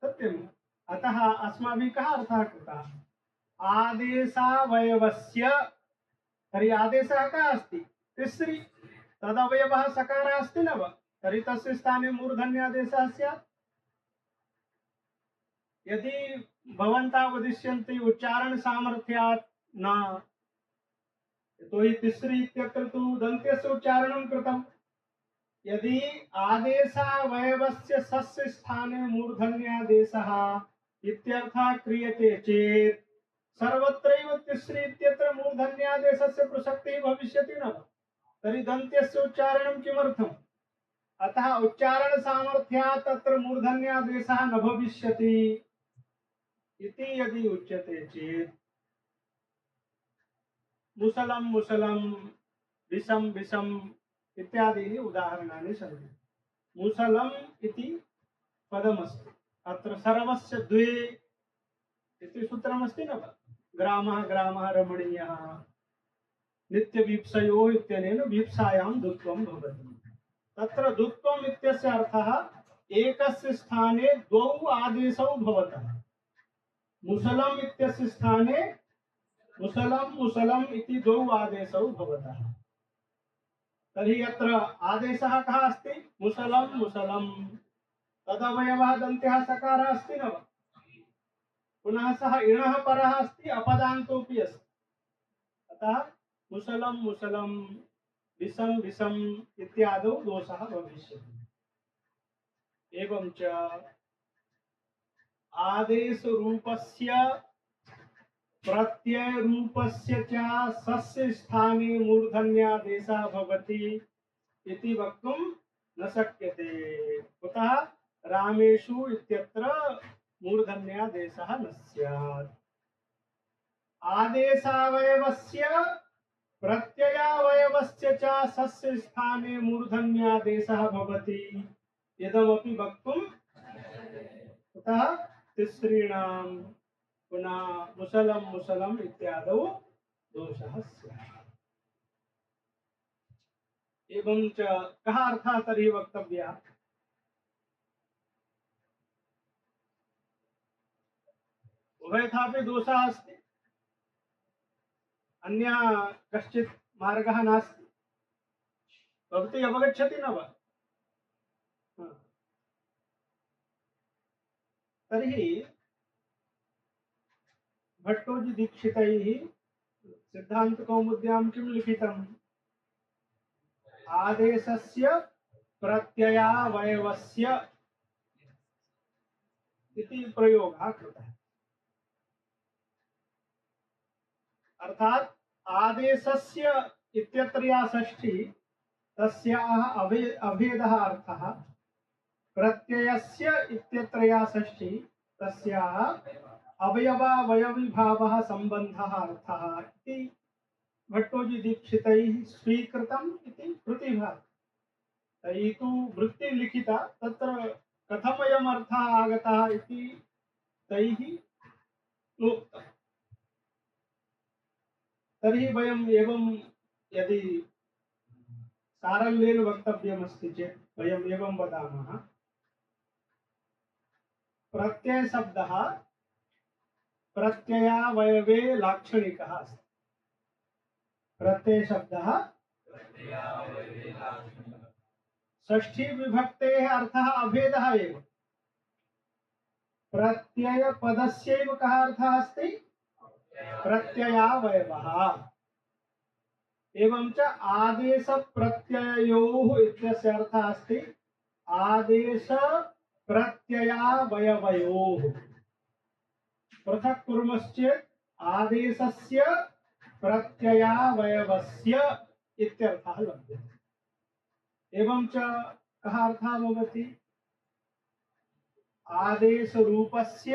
सत्यम्। अतः अस्माभिः कः अर्थः कृतः? आदेशावयवस्य। तर्हि आदेशः कः अस्ति? तिसरी। तदवयवः सकारः अस्ति न वा? तर्हि तस्य स्थाने मूर्धन्यादेशः स्यात्। यदि भवन्तः वदिष्यन्ति उच्चारण सामर्थ्यात् न, यतोहि तिसरी इत्यत्र तु दन्त्यस्य उच्चारणं कृतम्। यदि आदेशावयवस्य सस्य स्थाने मूर्धन्यादेशः इत्यर्थः क्रियते चेत् सर्वत्रैव तिसरी इत्यत्र मूर्धन्यादेशस्य प्रसक्तिः भविष्यति न? तर्हि दन्त्यस्य उच्चारणं किमर्थम्? अतः उच्चारण सामर्थ्यात् तत्र मूर्धन्यादेशः न भविष्यति इति यदि उच्यते चेत् मुसलं मुसलं, विषं विषम् इत्यादीनि उदाहरणानि सन्ति। मुसलम् इति पदमस्ति, अत्र सर्वस्य द्वे इति सूत्रमस्ति न वा? ग्रामः ग्रामः रमणीयः, नित्यवीप्सयोः इत्यनेन वीप्सायां द्वित्वं भवति। तत्र द्वित्वम् इत्यस्य अर्थः एकस्य स्थाने द्वौ आदेशौ भवतः। मुसलम् इत्यस्य स्थाने मुसलम् मुसलम् इति द्वौ आदेशौ भवतः। तर्हि अत्र आदेशः कः अस्ति? मुसलं मुसलं। तदवयवः दन्त्यः सकारः अस्ति न वा? पुनः सः इणः परः अस्ति, अपदान्तोऽपि अस्ति। अतः मुसलं मुसलं, विषं विषम् इत्यादौ दोषः भविष्यति। एवं च आदेशरूपस्य प्रत्यय रूपस्य च सस्य स्थाने मूर्धन्यादेशः भवति इति वक्तुं न शक्यते। कुतः? रामेषु इत्यत्र मूर्धन्यादेशः न स्यात्। आदेशावयवस्य प्रत्ययावयवस्य च सस्य स्थाने मूर्धन्यादेशः भवति इदमपि वक्तुं कुतः? तिसॄणां पुनः मुसलं मुसलम् इत्यादौ दोषः स्यात्। एवं च कः अर्थः तर्हि वक्तव्यः? उभयथापि दोषः अस्ति, अन्यः कश्चित् मार्गः नास्ति। भवती अवगच्छति न वा? तर्हि भट्टोजी दीक्षितैः सिद्धान्तकौमुद्यां किं लिखितम्? आदेशस्य प्रत्ययावयवस्य इति प्रयोगः कृतः। अर्थात आदेशस्य इत्यत्र या षष्ठी तस्याः अभेदः अर्थः, प्रत्ययस्य इत्यत्र या षष्ठी तस्याः अवयवावयविभावः सम्बन्धः अर्थः इति भट्टोजी दीक्षितैः स्वीकृतम् इति प्रतिभाति। तैः तु वृत्ति लिखिता, तत्र कथमयम् अर्थः आगतः इति तैः उक्तम्। तर्हि वयम् एवं यदि सारल्येन वक्तव्यमस्ति चेत् वयम् एवं वदामः, प्रत्यय शब्दः प्रत्ययावयवे लाक्षणिकः अस्ति। प्रत्यय शब्दः षष्ठी विभक्तेः अर्थः अभेदः एव। प्रत्यय पदस्यैव कः अर्थः अस्ति? प्रत्ययावयवः। एवं च आदेश प्रत्ययोः इत्यस्य अर्थः अस्ति आदेश प्रत्ययावयवयोः। पृथक् कुर्मश्चेत् आदेशस्य प्रत्ययावयवस्य इत्यर्थः लभ्यते। एवं च कः अर्थः भवति? आदेश रूपस्य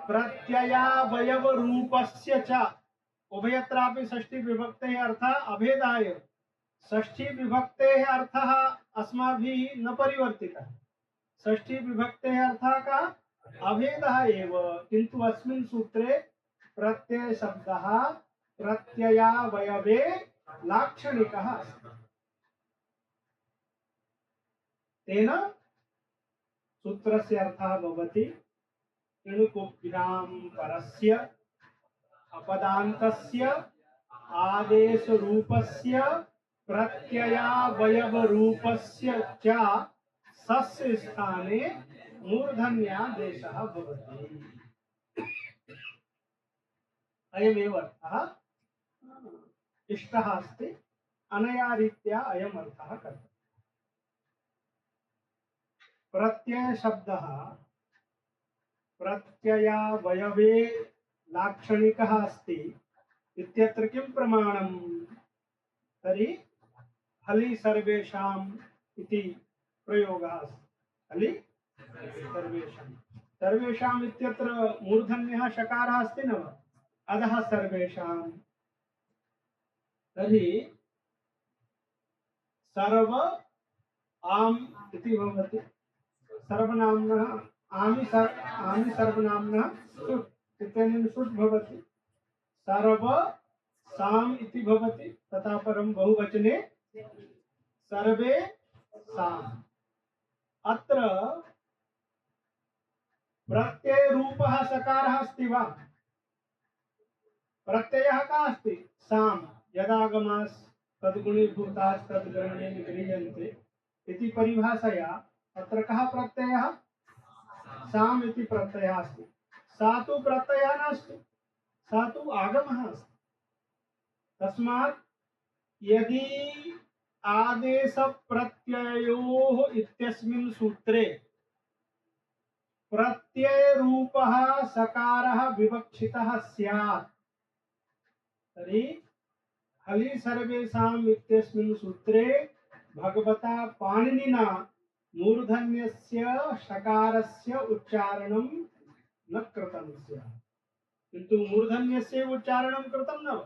प्रत्ययावयव रूपस्य च। उभयत्रापि षष्ठी विभक्तेः अर्थः अभेदः एव। षष्ठी विभक्तेः अर्थः अस्माभिः न परिवर्तितः। षष्ठी विभक्तेः अर्थः कः? अभेदः एव। किन्तु अस्मिन् सूत्रे प्रत्यय शब्दः प्रत्ययावयवे लाक्षणिकः अस्ति। तेन सूत्रस्य अर्थः भवति इणुकुभ्यां परस्य अपदान्तस्य आदेश रूपस्य प्रत्ययावयव रूपस्य च सस्य स्थाने मूर्धन्यादेशः भवति। अयमेव अर्थः इष्टः अस्ति। अनया रीत्या अयम् अर्थः कर्तव्यः। प्रत्यय शब्दः प्रत्ययावयवे लाक्षणिकः अस्ति इत्यत्र किं प्रमाणम्? तर्हि हलि सर्वेषाम् इति प्रयोगः अस्ति। हलि सर्वेषाम्। सर्वेषाम् इत्यत्र मूर्धन्यः शकारः अस्ति न वा? अधः सर्वेषाम्। तर्हि सर्व आम् इति भवति। सर्वनाम्नः आमि सर्वनाम्नः सुट् इत्यनेन सुट् भवति। सर्व साम इति भवति। तथा परं बहुवचने सर्वे साम। अत्र प्रत्यय रूपः सकारः अस्ति वा? प्रत्ययः कः अस्ति? साम। यदागमास् तद्गुणीभूतास् तद्गणेन गृह्यन्ते इति परिभाषया अत्र कः प्रत्ययः? साम इति प्रत्ययः अस्ति। सा तु प्रत्ययः नास्ति, सा तु आगमः अस्ति। तस्मात् यदि आदेश प्रत्ययोः इत्यस्मिन् सूत्रे प्रत्यय रूपः सकारः विवक्षितः स्यात् तर्हि हलि सर्वेषाम् इत्यस्मिन् सूत्रे भगवता पाणिनिना मूर्धन्यस्य शकारस्य उच्चारणं न कृतं स्यात् किन्तु मूर्धन्यस्य उच्चारणं कृतं न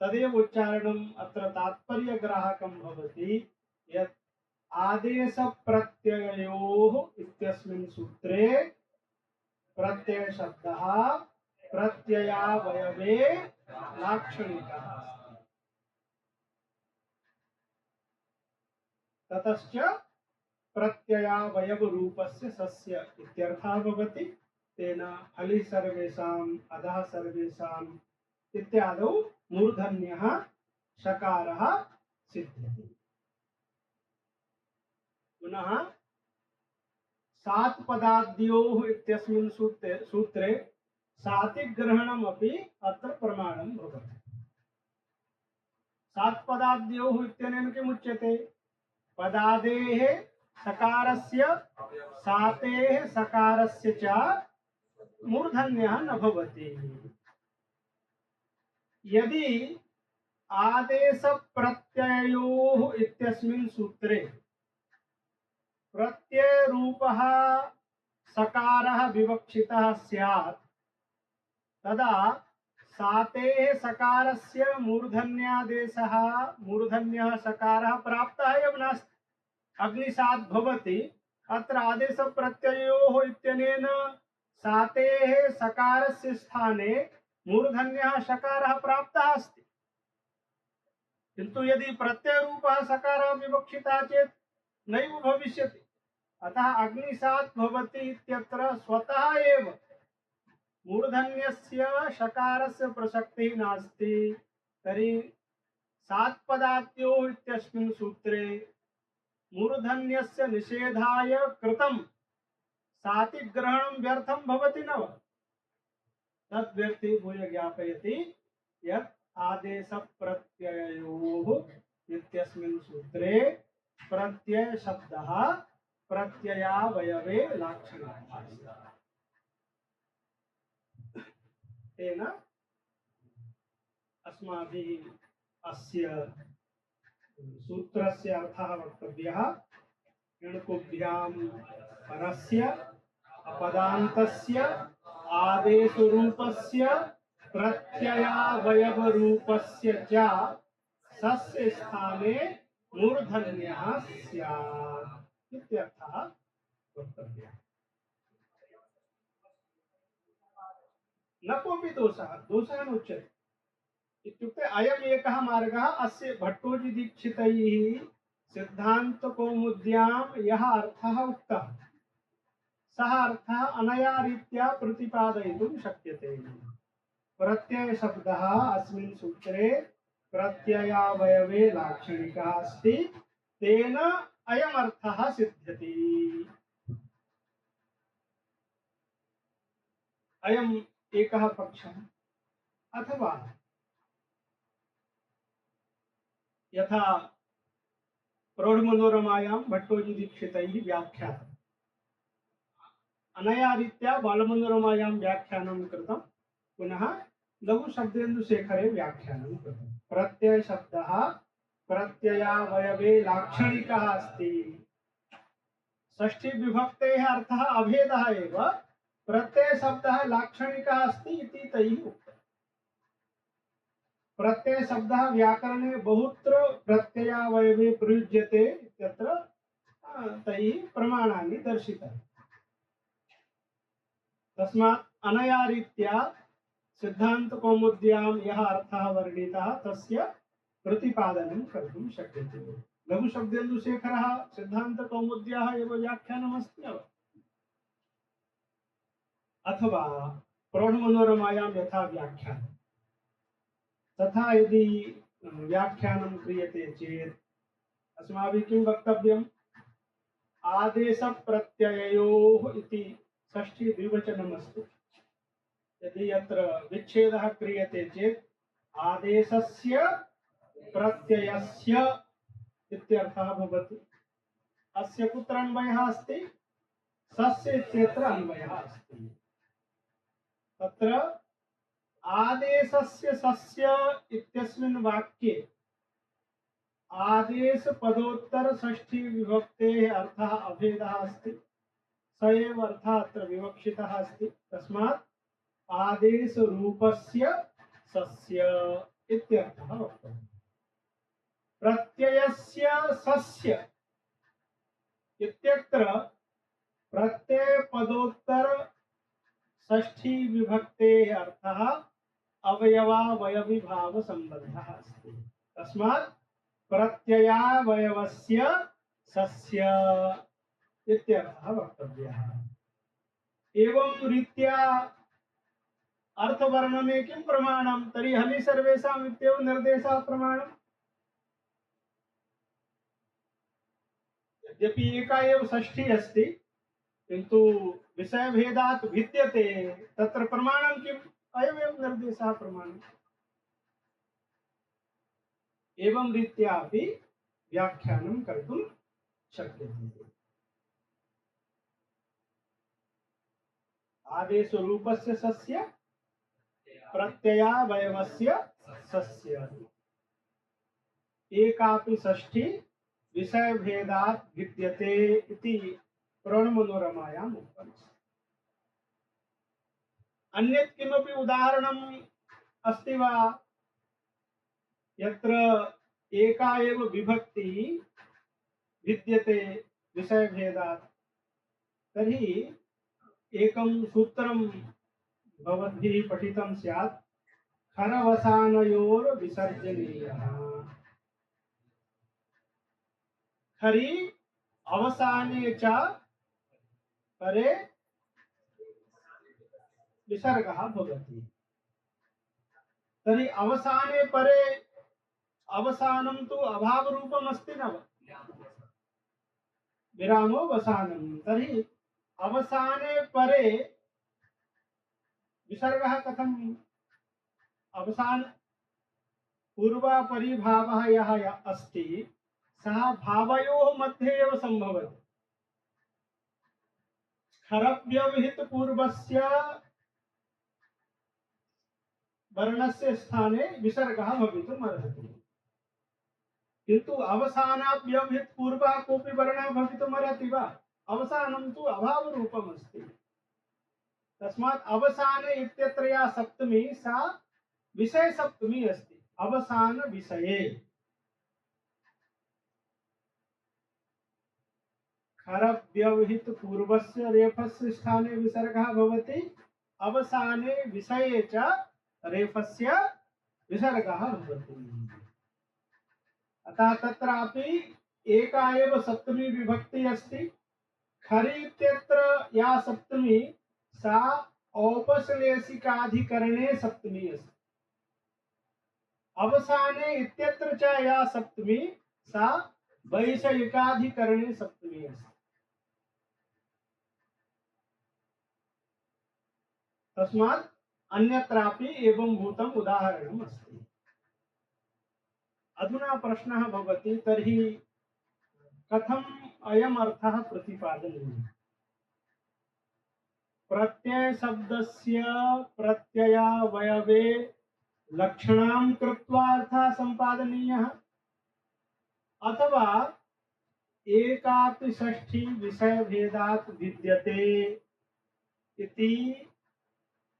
तदेव उच्चारणम् अत्र तात्पर्यग्राहकं भवति यत् आदेश प्रत्ययोः इत्यस्मिन् सूत्रे प्रत्यय शब्दः प्रत्ययावयवे लाक्षणिकः ततश्च प्रत्ययावयव रूपस्य सस्य इत्यर्थः भवति तेन हलि सर्वेषाम् अधः सर्वेषाम् इत्यादौ मूर्धन्यः शकारः सिद्ध्यति पुनः सात् पदाद्योः इत्यस्मिन् सूत्रे सातिग्रहणमपि अत्र प्रमाणं भवति सात् पदाद्योः इत्यनेन किमुच्यते पदादेः सकारस्य सातेः सकारस्य च मूर्धन्यः न भवति यदि आदेश प्रत्ययोः इत्यस्मिन् सूत्रे प्रत्यय रूपः सकारः विवक्षितः स्यात् तदा सातेः सकारस्य मूर्धन्यादेशः मूर्धन्यः सकारः प्राप्तः एव नास्ति अग्निसात् भवति अत्र आदेश प्रत्ययोः इत्यनेन सातेः सकारस्य स्थाने मूर्धन्यः सकारः प्राप्तः अस्ति किन्तु यदि प्रत्ययरूपः सकारः विवक्षितः चेत् नैव भविष्यति अतः अग्निसात् भवति इत्यत्र स्वतः एव मूर्धन्यस्य शकारस्य प्रसक्तिः नास्ति तर्हि सात् पदाद्योः इत्यस्मिन् सूत्रे मूर्धन्यस्य निषेधाय कृतं सातिग्रहणं व्यर्थं भवति न वा तद्व्यर्थीभूय ज्ञापयति यत् आदेश प्रत्ययोः इत्यस्मिन् सूत्रे प्रत्यय शब्दः प्रत्ययावयवे लाक्षणिकः तेन अस्माभिः अस्य सूत्रस्य अर्थः वक्तव्यः इणुकुभ्यां परस्य अपदान्तस्य आदेशरूपस्य प्रत्ययावयवरूपस्य च सस्य स्थाने मूर्धन्यः स्यात् इत्यर्थः वक्तव्यः न कोऽपि दोषः न उच्यते इत्युक्ते अयम् एकः मार्गः अस्य भट्टोजीदीक्षितैः सिद्धान्तकौमुद्यां यः अर्थः उक्तः सः अर्थः अनया रीत्या प्रतिपादयितुं शक्यते प्रत्यय शब्दः अस्मिन् सूत्रे प्रत्ययावयवे लाक्षणिकः अस्ति तेन अयम् अर्थः सिद्ध्यति अयम् एकः पक्षः अथवा यथा प्रौढमनोरमायां भट्टोजीदीक्षितैः व्याख्यातम् अनया रीत्या बालमनोरमायां व्याख्यानं कृतं पुनः लघुशब्देन्दुशेखरे व्याख्यानं कृतं प्रत्यय शब्दः प्रत्ययावयवे लाक्षणिकः अस्ति षष्ठी विभक्तेः अर्थः अभेदः एव प्रत्यय शब्दः लाक्षणिकः अस्ति इति तैः उक्तम् प्रत्यय शब्दः व्याकरणे बहुत्र प्रत्ययावयवे प्रयुज्यते इत्यत्र तैः प्रमाणानि दर्शितानि तस्मात् अनया रीत्या सिद्धान्तकौमुद्यां यः अर्थः वर्णितः तस्य प्रतिपादनं कर्तुं शक्यते लघुशब्देन्दुशेखरः सिद्धान्तकौमुद्याः एव व्याख्यानमस्ति एव अथवा प्रौढमनोरमायां यथा व्याख्यानं तथा यदि व्याख्यानं क्रियते चेत् अस्माभिः किं वक्तव्यम् आदेशप्रत्यययोः इति षष्ठी द्विवचनमस्ति यदि यत्र विच्छेदः क्रियते चेत् आदेशस्य प्रत्ययस्य इत्यर्थः भवति अस्य कुत्र अन्वयः अस्ति सस्य इत्यत्र अन्वयः अस्ति। तत्र आदेशस्य सस्य इत्यस्मिन् वाक्ये आदेश पदोत्तर षष्ठी विभक्तेः अर्थः अभेदः अस्ति। स एव अर्थः अत्र विवक्षितः अस्ति। तस्मात् आदेश रूपस्य सस्य इत्यर्थः वक्तव्यः। प्रत्ययस्य सस्य इत्यत्र प्रत्यय पदोत्तर षष्ठी विभक्तेः अर्थः अवयवावयवी भाव संबद्धः अस्ति। तस्मात् प्रत्ययावयवस्य सस्य इत्यर्थः वक्तव्यः। एवं रीत्या अर्थवर्णने किं प्रमाणं? तर्हि हनि सर्वेषाम् इत्येव निर्देशः प्रमाणम्। यद्यपि एका एव षष्ठी अस्ति किन्तु विषयभेदात् भिद्यते, तत्र प्रमाणं किम्? अयमेव निर्देशः प्रमाणम्। एवं रीत्या अपि व्याख्यानं कर्तुं शक्यते। आदेश रूपस्य सस्य प्रत्ययावयवस्य सस्य एकापि षष्ठी विषय भेदात् भिद्यते इति प्रणमनोरमायाम् उक्तम्। अन्यत् किमपि उदाहरणम् अस्ति वा यत्र एका एव विभक्ति विद्यते विषय भेदात्? तर्हि एकं सूत्रं भवद्भिः पठितं स्यात्, खरवसानयोर विसर्जनीयः। खरि अवसाने च परे विसर्गः भवति। तर्हि अवसाने परे अवसानं तु अभावरूपम् अस्ति न वा? विरामो वसानं। तर्हि अवसाने परे विसर्गः कथम्? अवसान पूर्वापरिभावः यः अस्ति सः भावयोः मध्ये एव सम्भवति। खरव्यवहित पूर्वस्य वर्णस्य स्थाने विसर्गः भवितुम् अर्हति, किन्तु अवसानाव्यवहित पूर्वः कोऽपि वर्णः भवितुम् अर्हति वा? अवसानं तु अभावरूपम् अस्ति। तस्मात् अवसाने इत्यत्र या सप्तमी सा विषय सप्तमी अस्ति। अवसान विषये खरव्यवहित पूर्वस्य रेफस्य स्थाने विसर्गः भवति, अवसाने विषये च रेफस्य विसर्गः भवति। अतः तत्रापि एका एव सप्तमी विभक्ति अस्ति। खरि इत्यत्र या सप्तमी सा औपश्लेषिकाधिकरणे सप्तमी अस्ति। अवसाने इत्यत्र च या सप्तमी सा वैषयिकाधिकरणे सप्तमी अस्ति। तस्मात् अन्यत्रापि एवं भूतम् उदाहरणम् अस्ति। अधुना प्रश्नः भवति, तर्हि कथम् अयम् अर्थः प्रतिपादनीयः? प्रत्यय शब्दस्य प्रत्ययावयवे लक्षणां कृत्वा अर्थः सम्पादनीयः, अथवा एकापि षष्ठी विषय भेदात् भिद्यते इति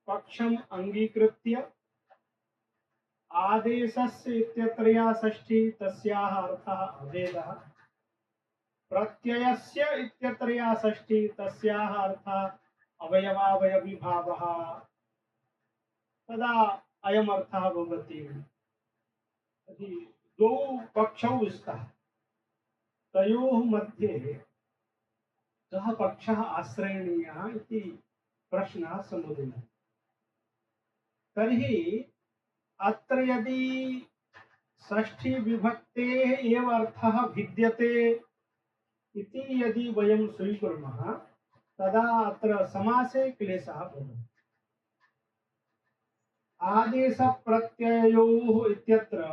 पक्षम् अंगीकृत्य आदेशस्य इत्यत्र या षष्ठी तस्याः अर्थः अभेदः, प्रत्ययस्य इत्यत्र या षष्ठी तस्याः अर्थः अवयवावयवी भावः, तदा अयम् अर्थः भवति। द्वौ पक्षौ स्तः, तयोः मध्ये कः पक्षः आश्रयणीयः इति प्रश्नः समुदेति। तर्हि अत्र यदि षष्ठी विभक्तेः एव अर्थः भिद्यते इति यदि वयं स्वीकुर्मः, तदा अत्र समासे क्लेशः भवति। आदेश प्रत्ययोः इत्यत्र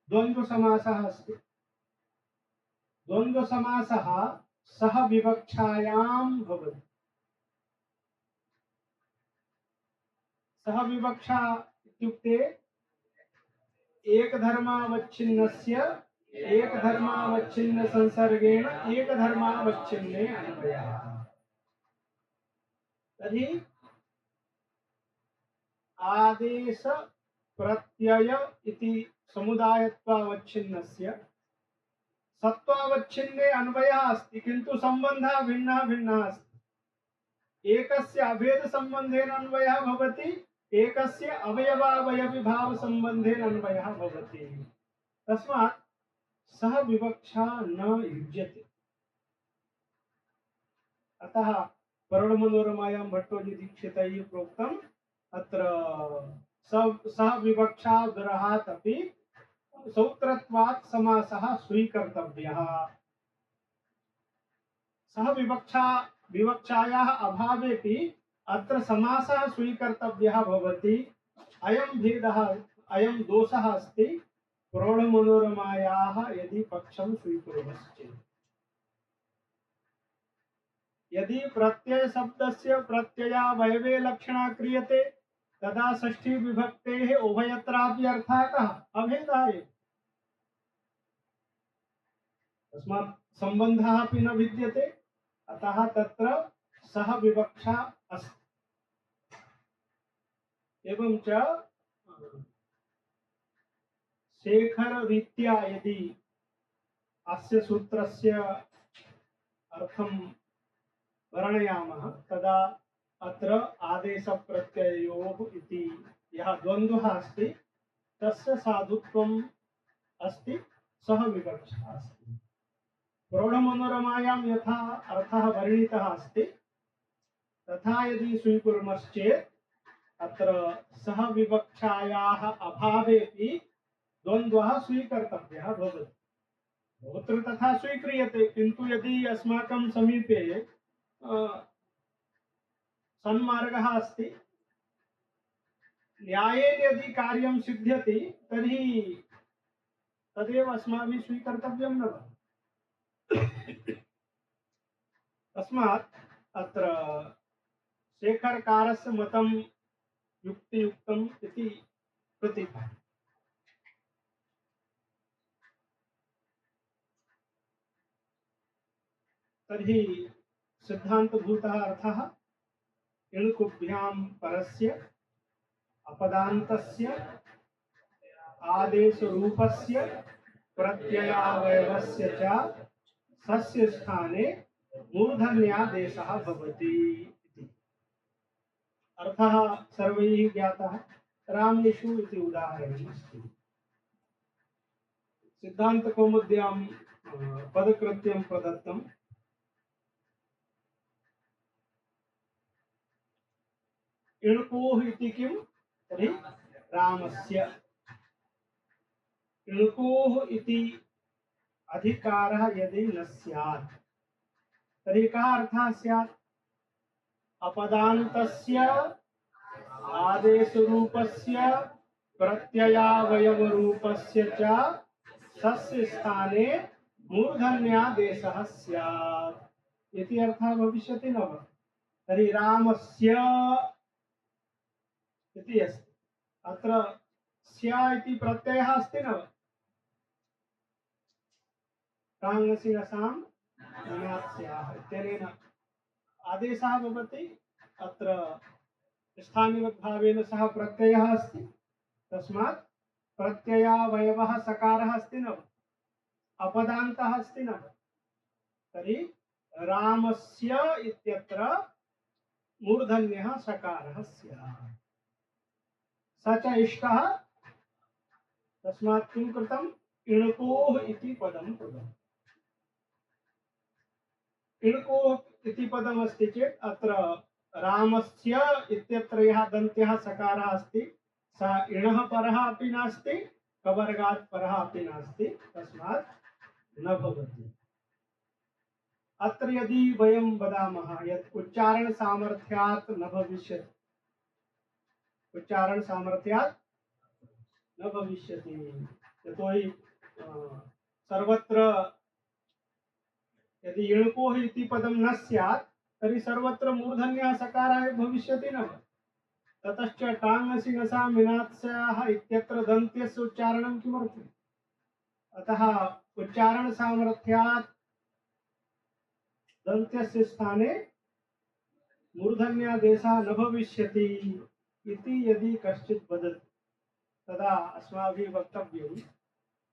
द्वन्द्वसमासः अस्ति। द्वन्द्वसमासः सह विवक्षायां भवति। सह विवक्षा इत्युक्ते एकधर्मावच्छिन्नस्य एकधर्मावच्छिन्न संसर्गेण एकधर्मावच्छिन्ने अन्वयः। तर्हि आदेश प्रत्यय इति समुदायत्वावच्छिन्नस्य सत्त्वावच्छिन्ने अन्वयः अस्ति, किन्तु सम्बन्धः भिन्नः भिन्नः अस्ति। एकस्य अभेद सम्बन्धेन अन्वयः भवति, एकस्य अवयवावयविभाव सम्बन्धेन अन्वयः भवति। तस्मात् सह विवक्षा न युज्यते। अतः वरुणमनोरमायां भट्टोजी दीक्षितैः प्रोक्तम् अत्र सह विवक्षा दुरहात् अपि सौत्रत्वात् समासः स्वीकर्तव्यः। सह विवक्षायाः अभावेपि अत्र समासः स्वीकर्तव्यः भवति। अयं भेदः, अयं दोषः अस्ति प्रौढमनोरमायाः यदि पक्षं स्वीकुर्मश्चेत्। यदि प्रत्यय शब्दस्य प्रत्ययावयवे लक्षणा क्रियते तदा षष्ठी विभक्तेः उभयत्रापि अर्थः कः? अभेदः एव। तस्मात् सम्बन्धः अपि न विद्यते, अतः तत्र सह विवक्षा अस्ति। एवं च शेखररीत्या यदि अस्य सूत्रस्य अर्थं वर्णयामः तदा अत्र आदेश प्रत्ययोः इति यः द्वन्द्वः अस्ति तस्य साधुत्वम् अस्ति, सह विवक्षा अस्ति। प्रौढमनोरमायां यथा अर्थः वर्णितः अस्ति तथा यदि स्वीकुर्मश्चेत् अत्र सह विवक्षायाः अभावेपि द्वन्द्वः स्वीकर्तव्यः भवति। बहुत्र तथा स्वीक्रियते, किन्तु यदि अस्माकं समीपे सन्मार्गः अस्ति, न्यायेन यदि कार्यं सिद्ध्यति तर्हि तदेव अस्माभिः स्वीकर्तव्यं न वा? तस्मात् अत्र शेखरकारस्य मतं युक्तियुक्तम् इति प्रतिपाद्यते। तर्हि सिद्धान्तभूतः अर्थः इणुकुभ्यां परस्य अपदान्तस्य आदेशरूपस्य प्रत्ययावयवस्य च सस्य स्थाने मूर्धन्यादेशः भवति इति। अर्थः सर्वैः ज्ञातः। रामेषु इति उदाहरणम् अस्ति। सिद्धान्तकौमुद्यां पदकृत्यं प्रदत्तम्। इणुकोः इति किं? तर्हि रामस्य। इणुकोः इति अधिकारः यदि न स्यात् तर्हि कः अर्थः स्यात्? अपदान्तस्य आदेशरूपस्य प्रत्ययावयवरूपस्य च सस्य स्थाने मूर्धन्यादेशः स्यात् इति अर्थः भविष्यति न वा? तर्हि रामस्य इति अस्ति, अत्र स्या इति प्रत्ययः अस्ति न वा? प्राङ्गसि रसां स्याः इत्यनेन आदेशः भवति। अत्र स्थानिवद्भावेन सह प्रत्ययः अस्ति, तस्मात् प्रत्ययावयवः सकारः अस्ति न वा? अपदान्तः अस्ति न वा? तर्हि रामस्य इत्यत्र मूर्धन्यः सकारः स्यात्। स च इष्टः, तस्मात् किं कृतम्? इणुकोः इति पदं कृतम्। इणुकोः इति पदम् अस्ति चेत् अत्र रामस्य इत्यत्र यः दन्त्यः सकारः अस्ति सः इणः परः अपि नास्ति, कवर्गात् परः अपि नास्ति, तस्मात् न भवति। अत्र यदि वयं वदामः यत् उच्चारण सामर्थ्यात् न भविष्यति, उच्चारण सामर्थ्यात् न भविष्यति, यतोहि सर्वत्र यदि इणुकोः इति पदं न स्यात् तर्हि सर्वत्र मूर्धन्यः सकारः भविष्यति न वा? ततश्च टाङ् मीनात्स्याः इत्यत्र दन्त्यस्य उच्चारणं किमर्थम्? अतः उच्चारण सामर्थ्यात् दन्त्यस्य स्थाने मूर्धन्यादेशः न भविष्यति इति यदि कश्चित् वदति तदा अस्माभिः वक्तव्यम्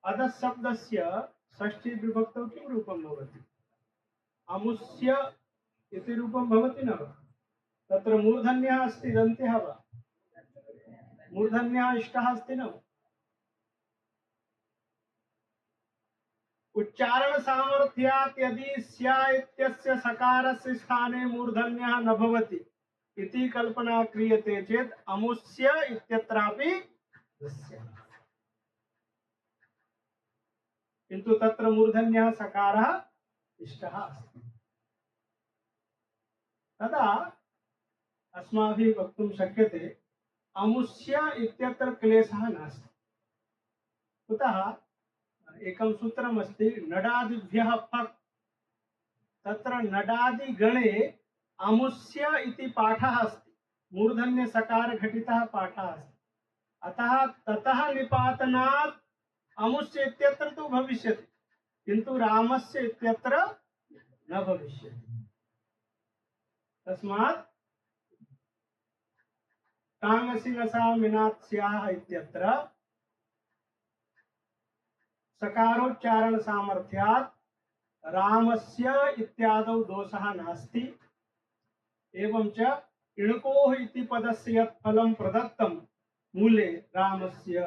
अधः शब्दस्य षष्ठी विभक्तौ किं रूपं भवति? अमुष्य इति रूपं भवति न वा? तत्र मूर्धन्यः अस्ति, दन्त्यः वा? मूर्धन्यः इष्टः अस्ति न वा? उच्चारण सामर्थ्यात् यदि स्या इत्यस्य सकारस्य स्थाने मूर्धन्यः न भवति इति कल्पना क्रियते चेत् अमुष्य इत्यत्रापि दस्यते। किन्तु तत्र मूर्धन्यः सकारः इष्टः अस्ति। तदा अस्माभिः वक्तुं शक्यते अमुष्य इत्यत्र क्लेशः नास्ति। कुतः? एकं सूत्रमस्ति नडादिभ्यः फक्। तत्र नडादिगणे अमुष्य इति पाठः अस्ति, मूर्धन्य सकार घटितः पाठः अस्ति। अतः ततः निपातनात् अमुष्य इत्यत्र तु भविष्यति, किन्तु रामस्य इत्यत्र न भविष्यति। तस्मात् टाङ् मीनात्स्याः इत्यत्र सकारोच्चारण सामर्थ्यात् रामस्य इत्यादौ दोषः नास्ति। एवं च इणकोः इति पदस्य यत् फलं प्रदत्तं मूले रामस्य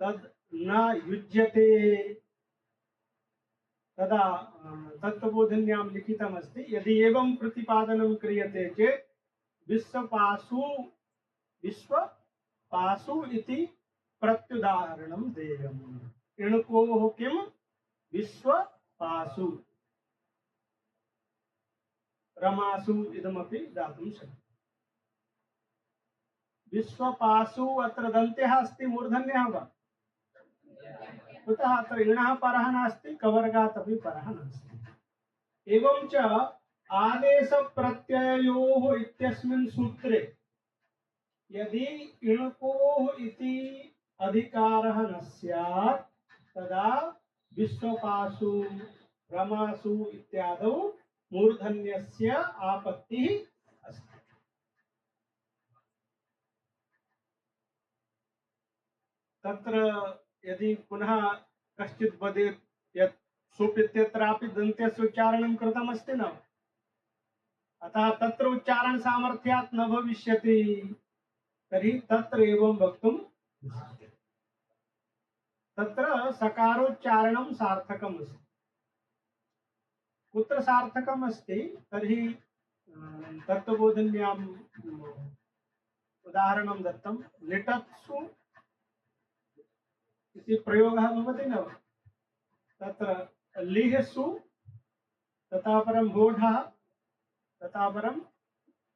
तद् न युज्यते। तदा तत्त्वबोधिन्यां लिखितमस्ति यदि एवं प्रतिपादनं क्रियते चेत् विश्वपासु इति प्रत्युदाहरणं देयम्। इणकोः किं? विश्वपासु, रमासु इदमपि दातुं शक्यते। विश्वपासु अत्र दन्त्यः अस्ति, मूर्धन्यः वा? कुतः? अत्र इणः परः नास्ति, कवर्गात् अपि परः नास्ति। एवं च आदेशप्रत्ययोः इत्यस्मिन् सूत्रे यदि इणकोः इति अधिकारः न स्यात् तदा विश्वपासु रमासु इत्यादौ मूर्धन्यस्य आपत्तिः अस्ति। तत्र यदि पुनः कश्चित् वदेत् यत् सुप् इत्यत्रापि दन्त्यस्य उच्चारणं कृतमस्ति न, अतः तत्र उच्चारण सामर्थ्यात् न भविष्यति, तर्हि तत्र एवं वक्तुं तत्र सकारोच्चारणं सार्थकम् अस्ति। कुत्र सार्थकम् अस्ति? तर्हि तत्त्वबोधिन्याम् उदाहरणं दत्तं। लिटत्सु इति प्रयोगः भवति न? तत्र लिहसु, ततः परं होढः, ततः परं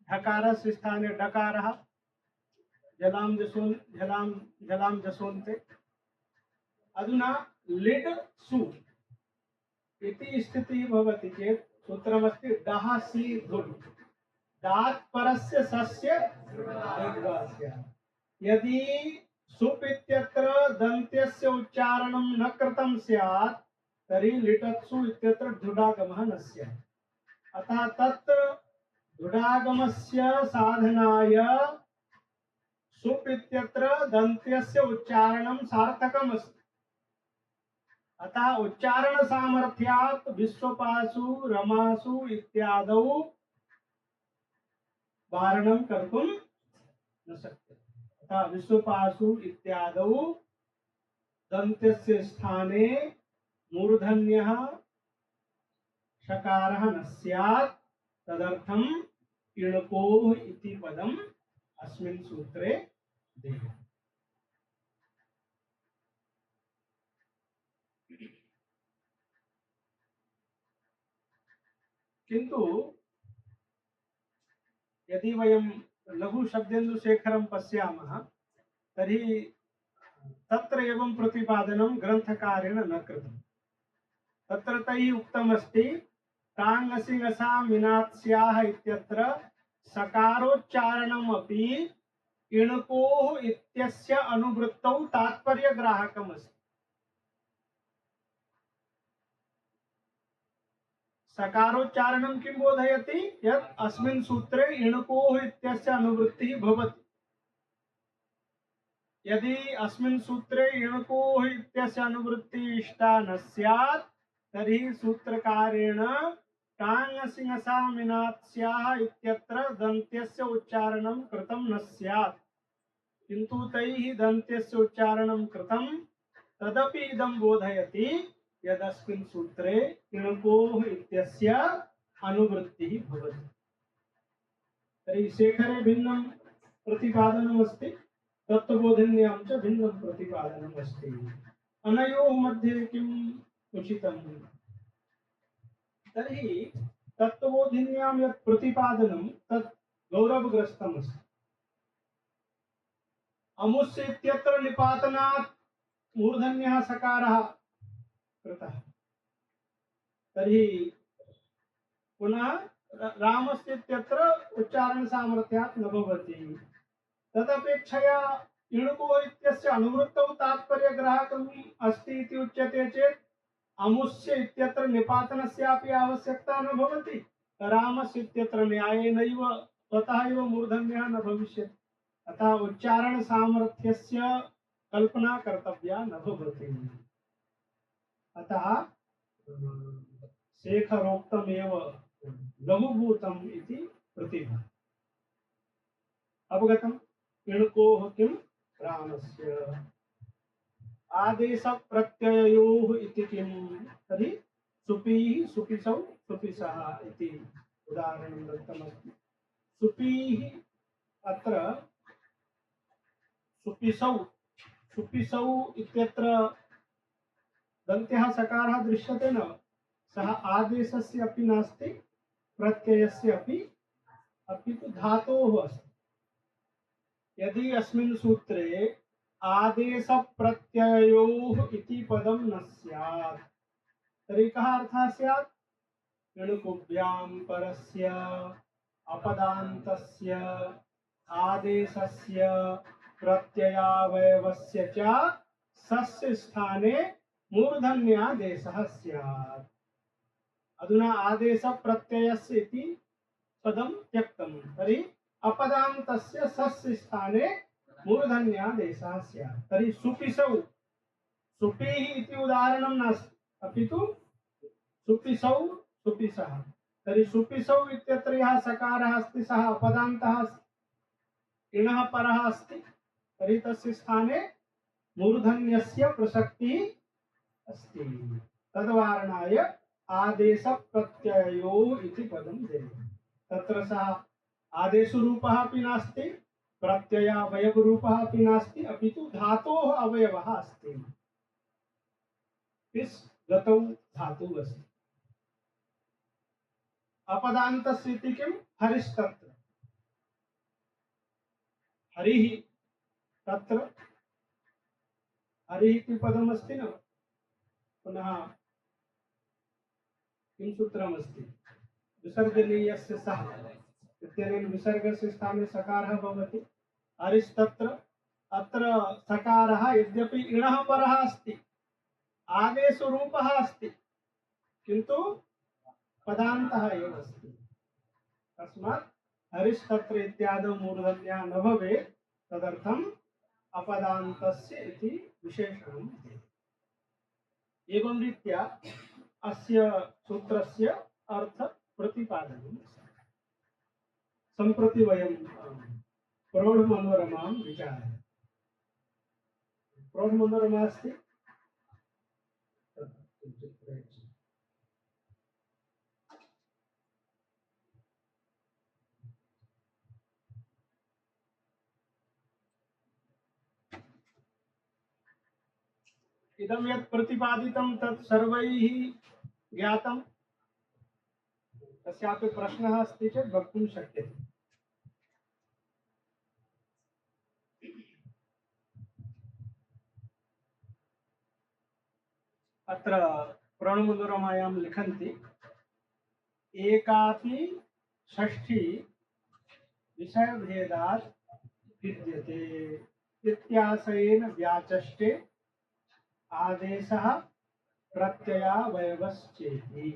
ढकारस्य स्थाने डकारः, झलां जसोन्ते। अधुना लिड् सु इति स्थितिः भवति चेत् सूत्रमस्ति डः सी धुड्, डात् परस्य सस्य दीर्घस्य। यदि सुप् इत्यत्र दन्त्यस्य उच्चारणं न कृतं स्यात् तर्हि लिटत्सु इत्यत्र धुडागमः न स्यात्। अतः तत्र धुडागमस्य साधनाय सुप् इत्यत्र दन्त्यस्य उच्चारणं सार्थकम् अस्ति। अतः उच्चारण सामर्थ्यात् विश्वपासु रमासु इत्यादौ वारणं कर्तुं न शक्यते। अतः विश्वपासु इत्यादौ दन्त्यस्य स्थाने मूर्धन्यः शकारः न स्यात्, तदर्थम् इणकोः इति पदम् अस्मिन् सूत्रे देयम्। किन्तु यदि वयं लघु शब्देन्दुशेखरं पश्यामः तर्हि तत्र एवं प्रतिपादनं ग्रन्थकारेण न कृतम्। तत्र तैः उक्तमस्ति टाङ् मीनात्स्याः इत्यत्र सकारोच्चारणमपि इणकोः इत्यस्य अनुवृत्तौ तात्पर्यग्राहकमस्ति। सकारोच्चारणं किं बोधयति यत् अस्मिन् सूत्रे इणकोः इत्यस्य अनुवृत्तिः भवति। यदि अस्मिन् सूत्रे इणकोः इत्यस्य अनुवृत्तिः इष्टा न स्यात् तर्हि सूत्रकारेण टाङ्-सिंह-सा-मिनात्स्याः इत्यत्र दन्त्यस्य उच्चारणं कृतं न स्यात्, किन्तु तैः दन्त्यस्य उच्चारणं कृतं। तदपि इदं बोधयति यदस्मिन् सूत्रे इणकोः इत्यस्य अनुवृत्तिः भवति। तर्हि शेखरे भिन्नं प्रतिपादनमस्ति, तत्त्वबोधिन्यां च भिन्नं प्रतिपादनमस्ति। अनयोः मध्ये किम् उचितम्? तर्हि तत्त्वबोधिन्यां यत् प्रतिपादनं तत् गौरवग्रस्तमस्ति। अमुस्य इत्यत्र निपातनात् मूर्धन्यः सकारः कृतः, तर्हि पुनः रामस्य इत्यत्र उच्चारण सामर्थ्यात् न भवति। तदपेक्षया इणुको इत्यस्य अनुवृत्तौ तात्पर्यग्राहकम् अस्ति इति उच्यते चेत् अमुस्य इत्यत्र निपातनस्यापि आवश्यकता न भवति। रामस्य इत्यत्र न्यायेनैव स्वतः एव मूर्धन्यः न भविष्यति, अतः उच्चारण सामर्थ्यस्य कल्पना कर्तव्या न भवति। अतः शेखरोक्तमेव लघुभूतम् इति प्रतिभा। अवगतम्? इणकोः किं रामस्य। आदेश प्रत्ययोः इति किं? तर्हि सुपीः सुपिसौ सुपिसः इति उदाहरणं दत्तमस्ति। सुपीः अत्र सुपिसौ सुपिसौ इत्यत्र दन्त्यः सकारः दृश्यते न, सः आदेशस्य अपि नास्ति प्रत्ययस्य अपि तु धातोः अस्ति। यदि अस्मिन् सूत्रे आदेश प्रत्ययोः इति पदं न स्यात् तर्हि कः अर्थः स्यात्? इणुकुभ्यां परस्य अपदान्तस्य आदेशस्य प्रत्ययावयवस्य च सस्य स्थाने मूर्धन्यादेशः स्यात्। अधुना आदेश प्रत्ययस्य इति पदं त्यक्तं, तर्हि अपदान्तस्य सस्य स्थाने मूर्धन्यादेशः स्यात्। तर्हि सुपिसौ सुपीः इति उदाहरणं नास्ति, अपि तु सुपिसौ सुपिसः। तर्हि सुपिसौ इत्यत्र यः सकारः अस्ति सः अपदान्तः अस्ति, इणः परः अस्ति, तर्हि तस्य स्थाने मूर्धन्यस्य प्रसक्तिः अस्ति। तद्वारणाय आदेश प्रत्ययो इति पदं देयम्। तत्र सः आदेशरूपः अपि नास्ति, प्रत्ययावयवरूपः अपि नास्ति, अपि तु धातोः अवयवः अस्ति। इस गतौ धातुः अस्ति। अपदान्तस्य इति किं? हरिस्तत्र। हरिः तत्र हरिः इति पदमस्ति न। पुनः किं सूत्रमस्ति? विसर्जनीयस्य सः इत्यनेन विसर्गस्य स्थाने सकारः भवति। हरिस्तत्र। अत्र सकारः यद्यपि इणः परः अस्ति, आदेशरूपः अस्ति, किन्तु पदान्तः एव अस्ति। तस्मात् हरिस्तत्र इत्यादौ मूर्धन्यः न भवेत्, तदर्थम् अपदान्तस्य इति विशेषणं भवेत्। एवं रीत्या अस्य सूत्रस्य अर्थ प्रतिपादनं। सम्प्रति वयं प्रौढमनोरमां विचारयामः। प्रौढमनोरमा अस्ति? इदं यत् प्रतिपादितं तत् सर्वैः ज्ञातं। कस्यापि प्रश्नः अस्ति चेत् वक्तुं शक्यते। अत्र प्रणमधुरमायां लिखन्ति एकापि षष्ठी विषयभेदात् भिद्यते इत्याशयेन व्याचष्टे आदेशः प्रत्ययावयवश्चेति।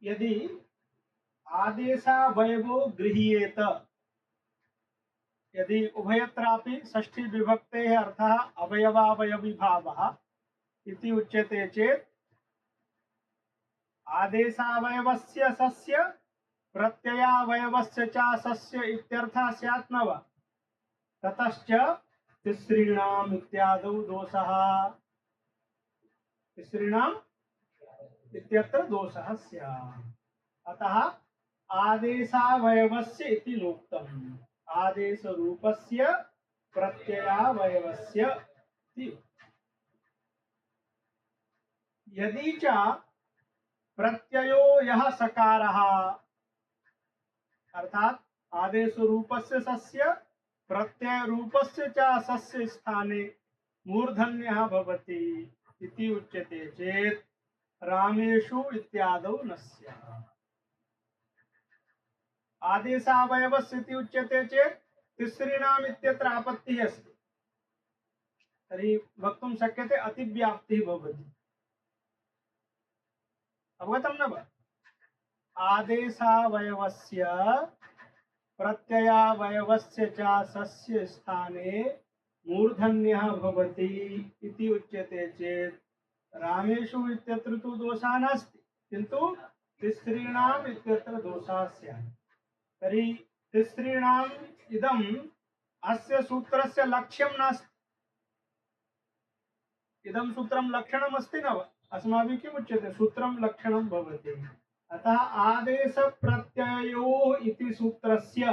यदि आदेशावयवो गृह्येत, यदि उभयत्रापि षष्ठी विभक्तेः अर्थः अवयवावयविभावः इति उच्यते चेत् आदेशावयवस्य सस्य प्रत्ययावयवस्य च सस्य इत्यर्थः स्यात् न वा? ततश्च तिसृणाम् इत्यादौ दोषः, तिसृणाम् इत्यत्र दोषः स्यात्। अतः आदेशावयवस्य इति नोक्तम्, आदेशरूपस्य प्रत्ययावयवस्य इति। यदि च प्रत्ययो यः सकारः, अर्थात आदेश रूपस्य सस्य प्रत्यय रूपस्य च सस्य स्थाने मूर्धन्यः भवति इति उच्यते चेत् रामेषु इत्यादौ न स्यात्। आदेशावयवस्य इति उच्यते चेत् तिसृणाम् इत्यत्र आपत्तिः अस्ति, तर्हि वक्तुं शक्यते अतिव्याप्तिः भवति। अवगतं न वा? आदेशावयवस्य प्रत्ययावयवस्य च सस्य स्थाने मूर्धन्यः भवति इति उच्यते चेत् रामेषु इत्यत्र तु दोषः नास्ति, किन्तु तिसृणाम् इत्यत्र दोषः स्यात्। तर्हि तिसृणाम् इदम् अस्य सूत्रस्य लक्ष्यं नास्ति। इदं सूत्रं लक्षणम् अस्ति न वा? अस्माभिः किम् उच्यते? सूत्रं लक्षणं भवति। अतः आदेश प्रत्ययोः इति सूत्रस्य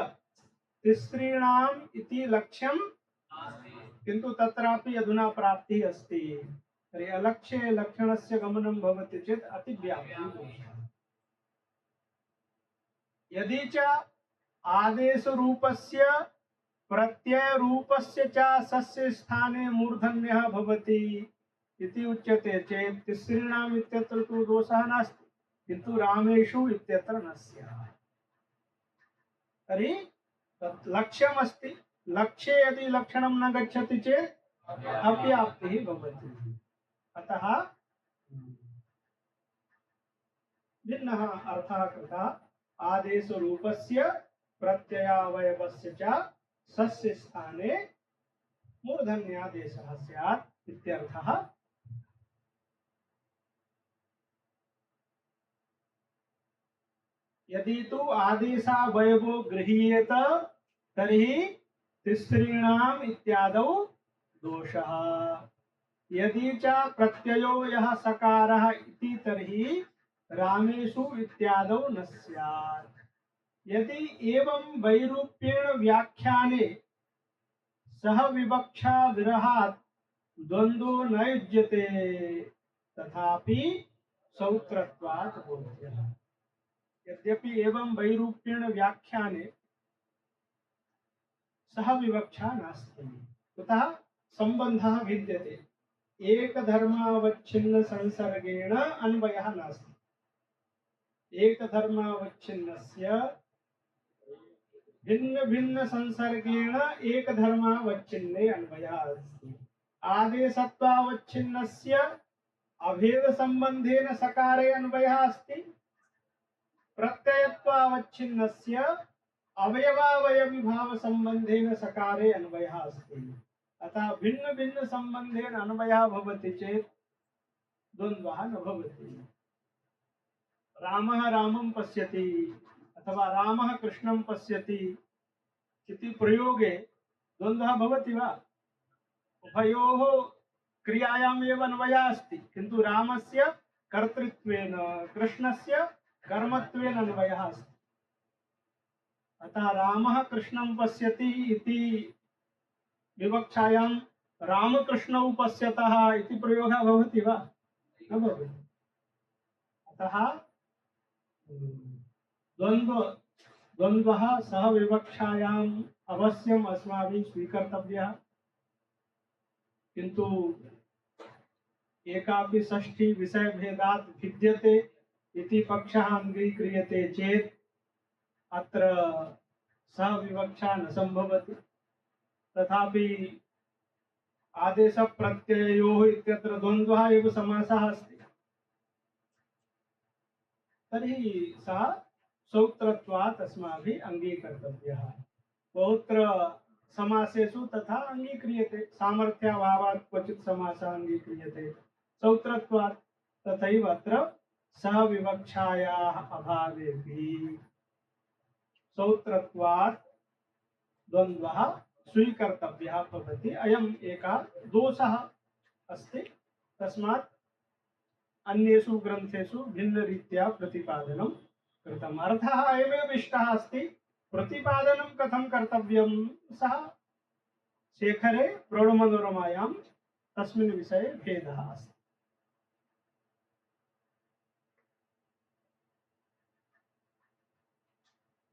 तिसृणाम् इति लक्ष्यं, किन्तु तत्रापि अधुना प्राप्तिः अस्ति। तर्हि अलक्ष्ये लक्षणस्य गमनं भवति चेत् अतिव्याप्तिः दोषः। यदि च आदेशरूपस्य प्रत्ययरूपस्य च सस्य स्थाने मूर्धन्यः भवति इति उच्यते चेत् तिसृणाम् इत्यत्र तु दोषः नास्ति, किन्तु रामेषु इत्यत्र न स्यात्। तर्हि तत् लक्ष्यमस्ति, लक्ष्ये यदि लक्षणं न गच्छति चेत् अव्याप्तिः भवति। अतः भिन्नः अर्थः कृतः, आदेशरूपस्य प्रत्ययावयवस्य च सस्य स्थाने मूर्धन्यादेशः स्यात् इत्यर्थः। यदि तु आदेशावयवो गृह्येत तर्हि तिसृणाम् इत्यादौ दोषः। यदि च प्रत्ययो यः सकारः इति तर्हि रामेषु इत्यादौ न स्यात्। यदि एवं वैरूप्येण व्याख्याने सह विवक्षा विरहात् द्वन्द्वो न युज्यते तथापि सौत्रत्वात् बोध्यः। यद्यपि एवं वैरूप्येण व्याख्याने सह विवक्षा नास्ति, कुतः संबंधः विद्यते, एकधर्मावच्छिन्न संसर्गेण अन्वयः नास्ति। एकधर्मावच्छिन्नस्य भिन्न भिन्न संसर्गेण एकधर्मावच्छिन्ने अन्वयः अस्ति। आदेशत्वावच्छिन्नस्य अभेद संबंधेन सकारे अन्वयः अस्ति। प्रत्ययत्वावच्छिन्नस्य अवयवावयविभाव संबंधेन सकारे अन्वयः अस्ति। अतः भिन्न भिन्न संबंधेन अन्वयः भवति चेत् द्वन्द्वः न भवति। रामः रामं पश्यति अथवा रामः कृष्णं पश्यति इति प्रयोगे द्वन्द्वः भवति वा? उभयोः क्रियायाम् एव अन्वयः अस्ति, किन्तु रामस्य कर्तृत्वेन कृष्णस्य कर्मत्वेन अन्वयः अस्ति। अतः रामः कृष्णं पश्यति इति विवक्षायां रामकृष्णौ पश्यतः इति प्रयोगः भवति वा? न भवति। अतः द्वन्द्वः सह विवक्षायाम् अवश्यम् अस्माभिः स्वीकर्तव्यः, किन्तु एकापि षष्ठी विषय भेदात् भिद्यते इति पक्षः अङ्गीक्रियते चेत् अत्र सह विवक्षा न संभवति। तथापि आदेश प्रत्ययोः इत्यत्र द्वन्द्वः एव समासः अस्ति। तर्हि सः सौत्रत्वात् अस्माभिः अङ्गीकर्तव्यः। बहुत्र समासेषु तथा अङ्गीक्रियते, सामर्थ्याभावात् क्वचित् समासः अङ्गीक्रियते सौत्रत्वात्। तथैव अत्र सहविवक्षायाः अभावेपि सौत्रत्वात् द्वन्द्वः स्वीकर्तव्यः भवति। अयम् एकः दोषः अस्ति। तस्मात् अन्येषु ग्रन्थेषु भिन्नरीत्या प्रतिपादनं कृतम्। अर्थः अयमेव इष्टः अस्ति, प्रतिपादनं कथं कर्तव्यं सः शेखरे प्रौढमनोरमायां तस्मिन् विषये भेदः अस्ति।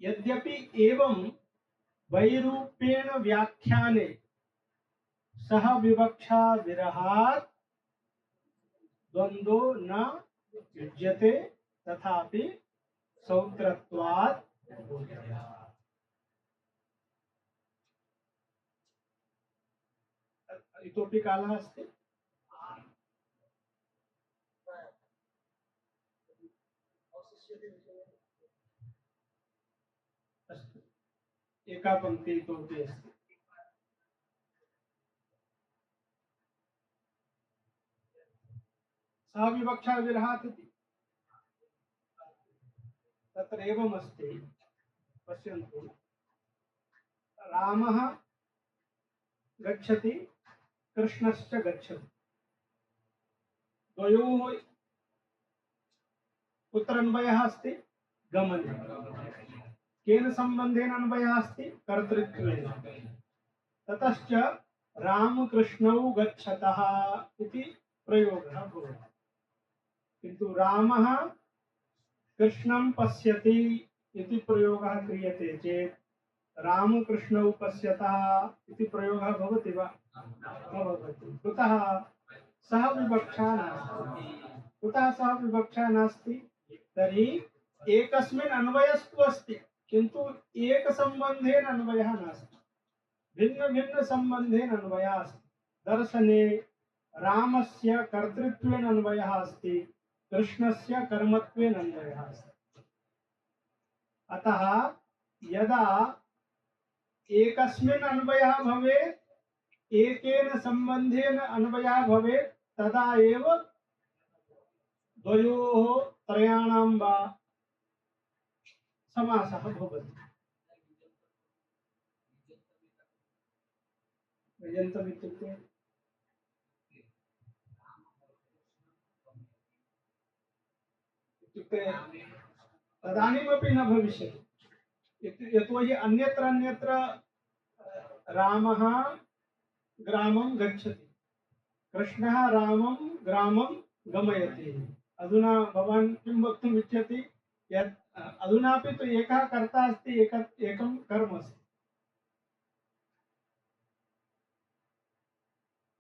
यद्यपि एवं वैरूप्येण व्याख्याने सह विवक्षा विरहात् द्वन्द्वो न युज्यते, तथापि सौत्रत्वात् इतोपि कालः अस्ति। अस्तु, एका पङ्क्ति इतोपि अस्ति। सह विवक्षा विरहात् इति तत्र एवमस्ति, पश्यन्तु। रामः गच्छति, कृष्णश्च गच्छति, द्वयोः कुत्र अन्वयः अस्ति? गमने। केन सम्बन्धेन अन्वयः अस्ति? कर्तृत्वेन। ततश्च रामकृष्णौ गच्छतः इति प्रयोगः भवति। किन्तु रामः कृष्णं पश्यति इति प्रयोगः क्रियते चेत् रामकृष्णौ पश्यतः इति प्रयोगः भवति वा? न भवति। कुतः? सह विवक्षा नास्ति। कुतः सह विवक्षा नास्ति? तर्हि एकस्मिन् अन्वयस्तु अस्ति, किन्तु एकसम्बन्धेन अन्वयः नास्ति, भिन्न भिन्न सम्बन्धेन अन्वयः अस्ति। दर्शने रामस्य कर्तृत्वेन अन्वयः अस्ति, कृष्णस्य कर्मत्वेन अन्वयः अस्ति। अतः यदा एकस्मिन् अन्वयः भवेत्, एकेन सम्बन्धेन अन्वयः भवेत्, तदा एव द्वयोः त्रयाणां वा समासः भवति। यजन्तम् इत्युक्ते तदानीमपि न भविष्यति। यतोहि अन्यत्र अन्यत्र रामः ग्रामं गच्छति, कृष्णः रामं ग्रामं गमयति। अधुना भवान् किं वक्तुम् इच्छति? यत् अधुनापि तु एकः कर्ता अस्ति, एकं कर्म अस्ति।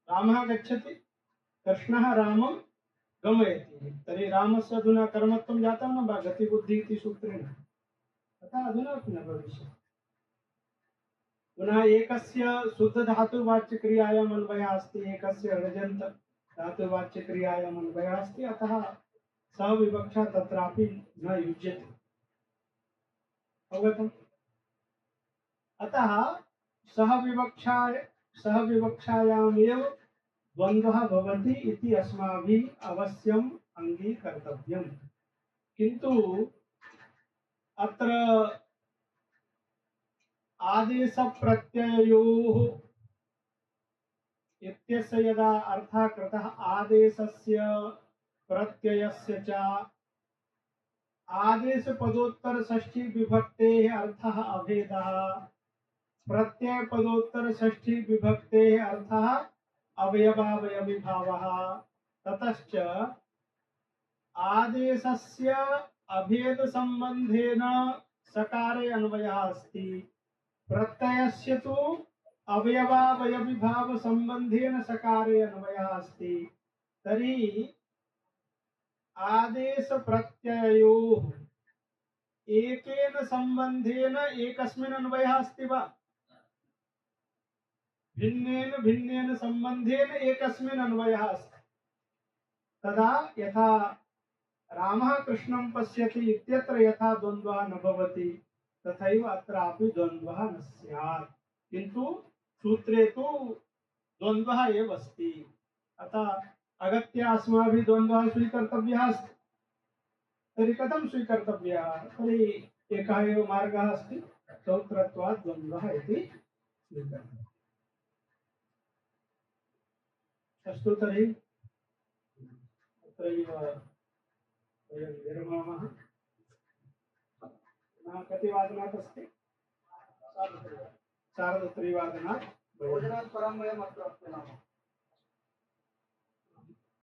रामः गच्छति, कृष्णः रामं गमयति। तर्हि रामस्य अधुना कर्मत्वं जातं न वा? गतिबुद्धि इति सूत्रेण। तथा अधुनापि न भविष्यति। पुनः एकस्य शुद्ध धातुवाच्यक्रियायाम् अन्वयः अस्ति, एकस्य ऋजन्त धातुवाच्यक्रियायाम् अन्वयः अस्ति। अतः सह विवक्षा तत्रापि न युज्यते। अवगतम्? अतः सह विवक्षायामेव द्वन्द्वः भवति इति अस्माभिः अवश्यम् अङ्गीकर्तव्यम्। किन्तु अत्र आदेश प्रत्ययोः इत्यस्य यदा अर्थः कृतः, आदेशस्य प्रत्ययस्य च आदेश पदोत्तर षष्ठी विभक्तेः अर्थः अभेदः, प्रत्यय पदोत्तर षष्ठी विभक्तेः अर्थः अवयवावयविभावः। ततश्च आदेशस्य अभेद संबंधेन सकारे अन्वयः अस्ति, प्रत्ययस्य तु अवयवावयविभाव संबंधेन सकारे अन्वयः अस्ति। तर्हि आदेश प्रत्ययोः एकेन संबंधेन एकस्मिन् अन्वयः अस्ति वा? भिन्नेन भिन्नेन संबंधेन एकस्मिन् अन्वयः अस्ति। तदा यथा रामः कृष्णं पश्यति इत्यत्र यथा द्वन्द्वः न भवति तथैव अत्रापि द्वन्द्वः न स्यात्, किन्तु सूत्रे तु द्वन्द्वः एव अस्ति। अतः अगत्य अस्माभिः द्वन्द्वः स्वीकर्तव्यः अस्ति। तर्हि कथं स्वीकर्तव्यः? तर्हि एकः एव मार्गः अस्ति, सौत्रत्वात् द्वन्द्वः इति स्वीकर्तव्यः। अस्तु, तर्हि अत्रैव वयं विरमामः। कति वादनात् अस्ति? सार्धत्रिवादनात्। भोजनात् परं वयम् अत्र मिलामः।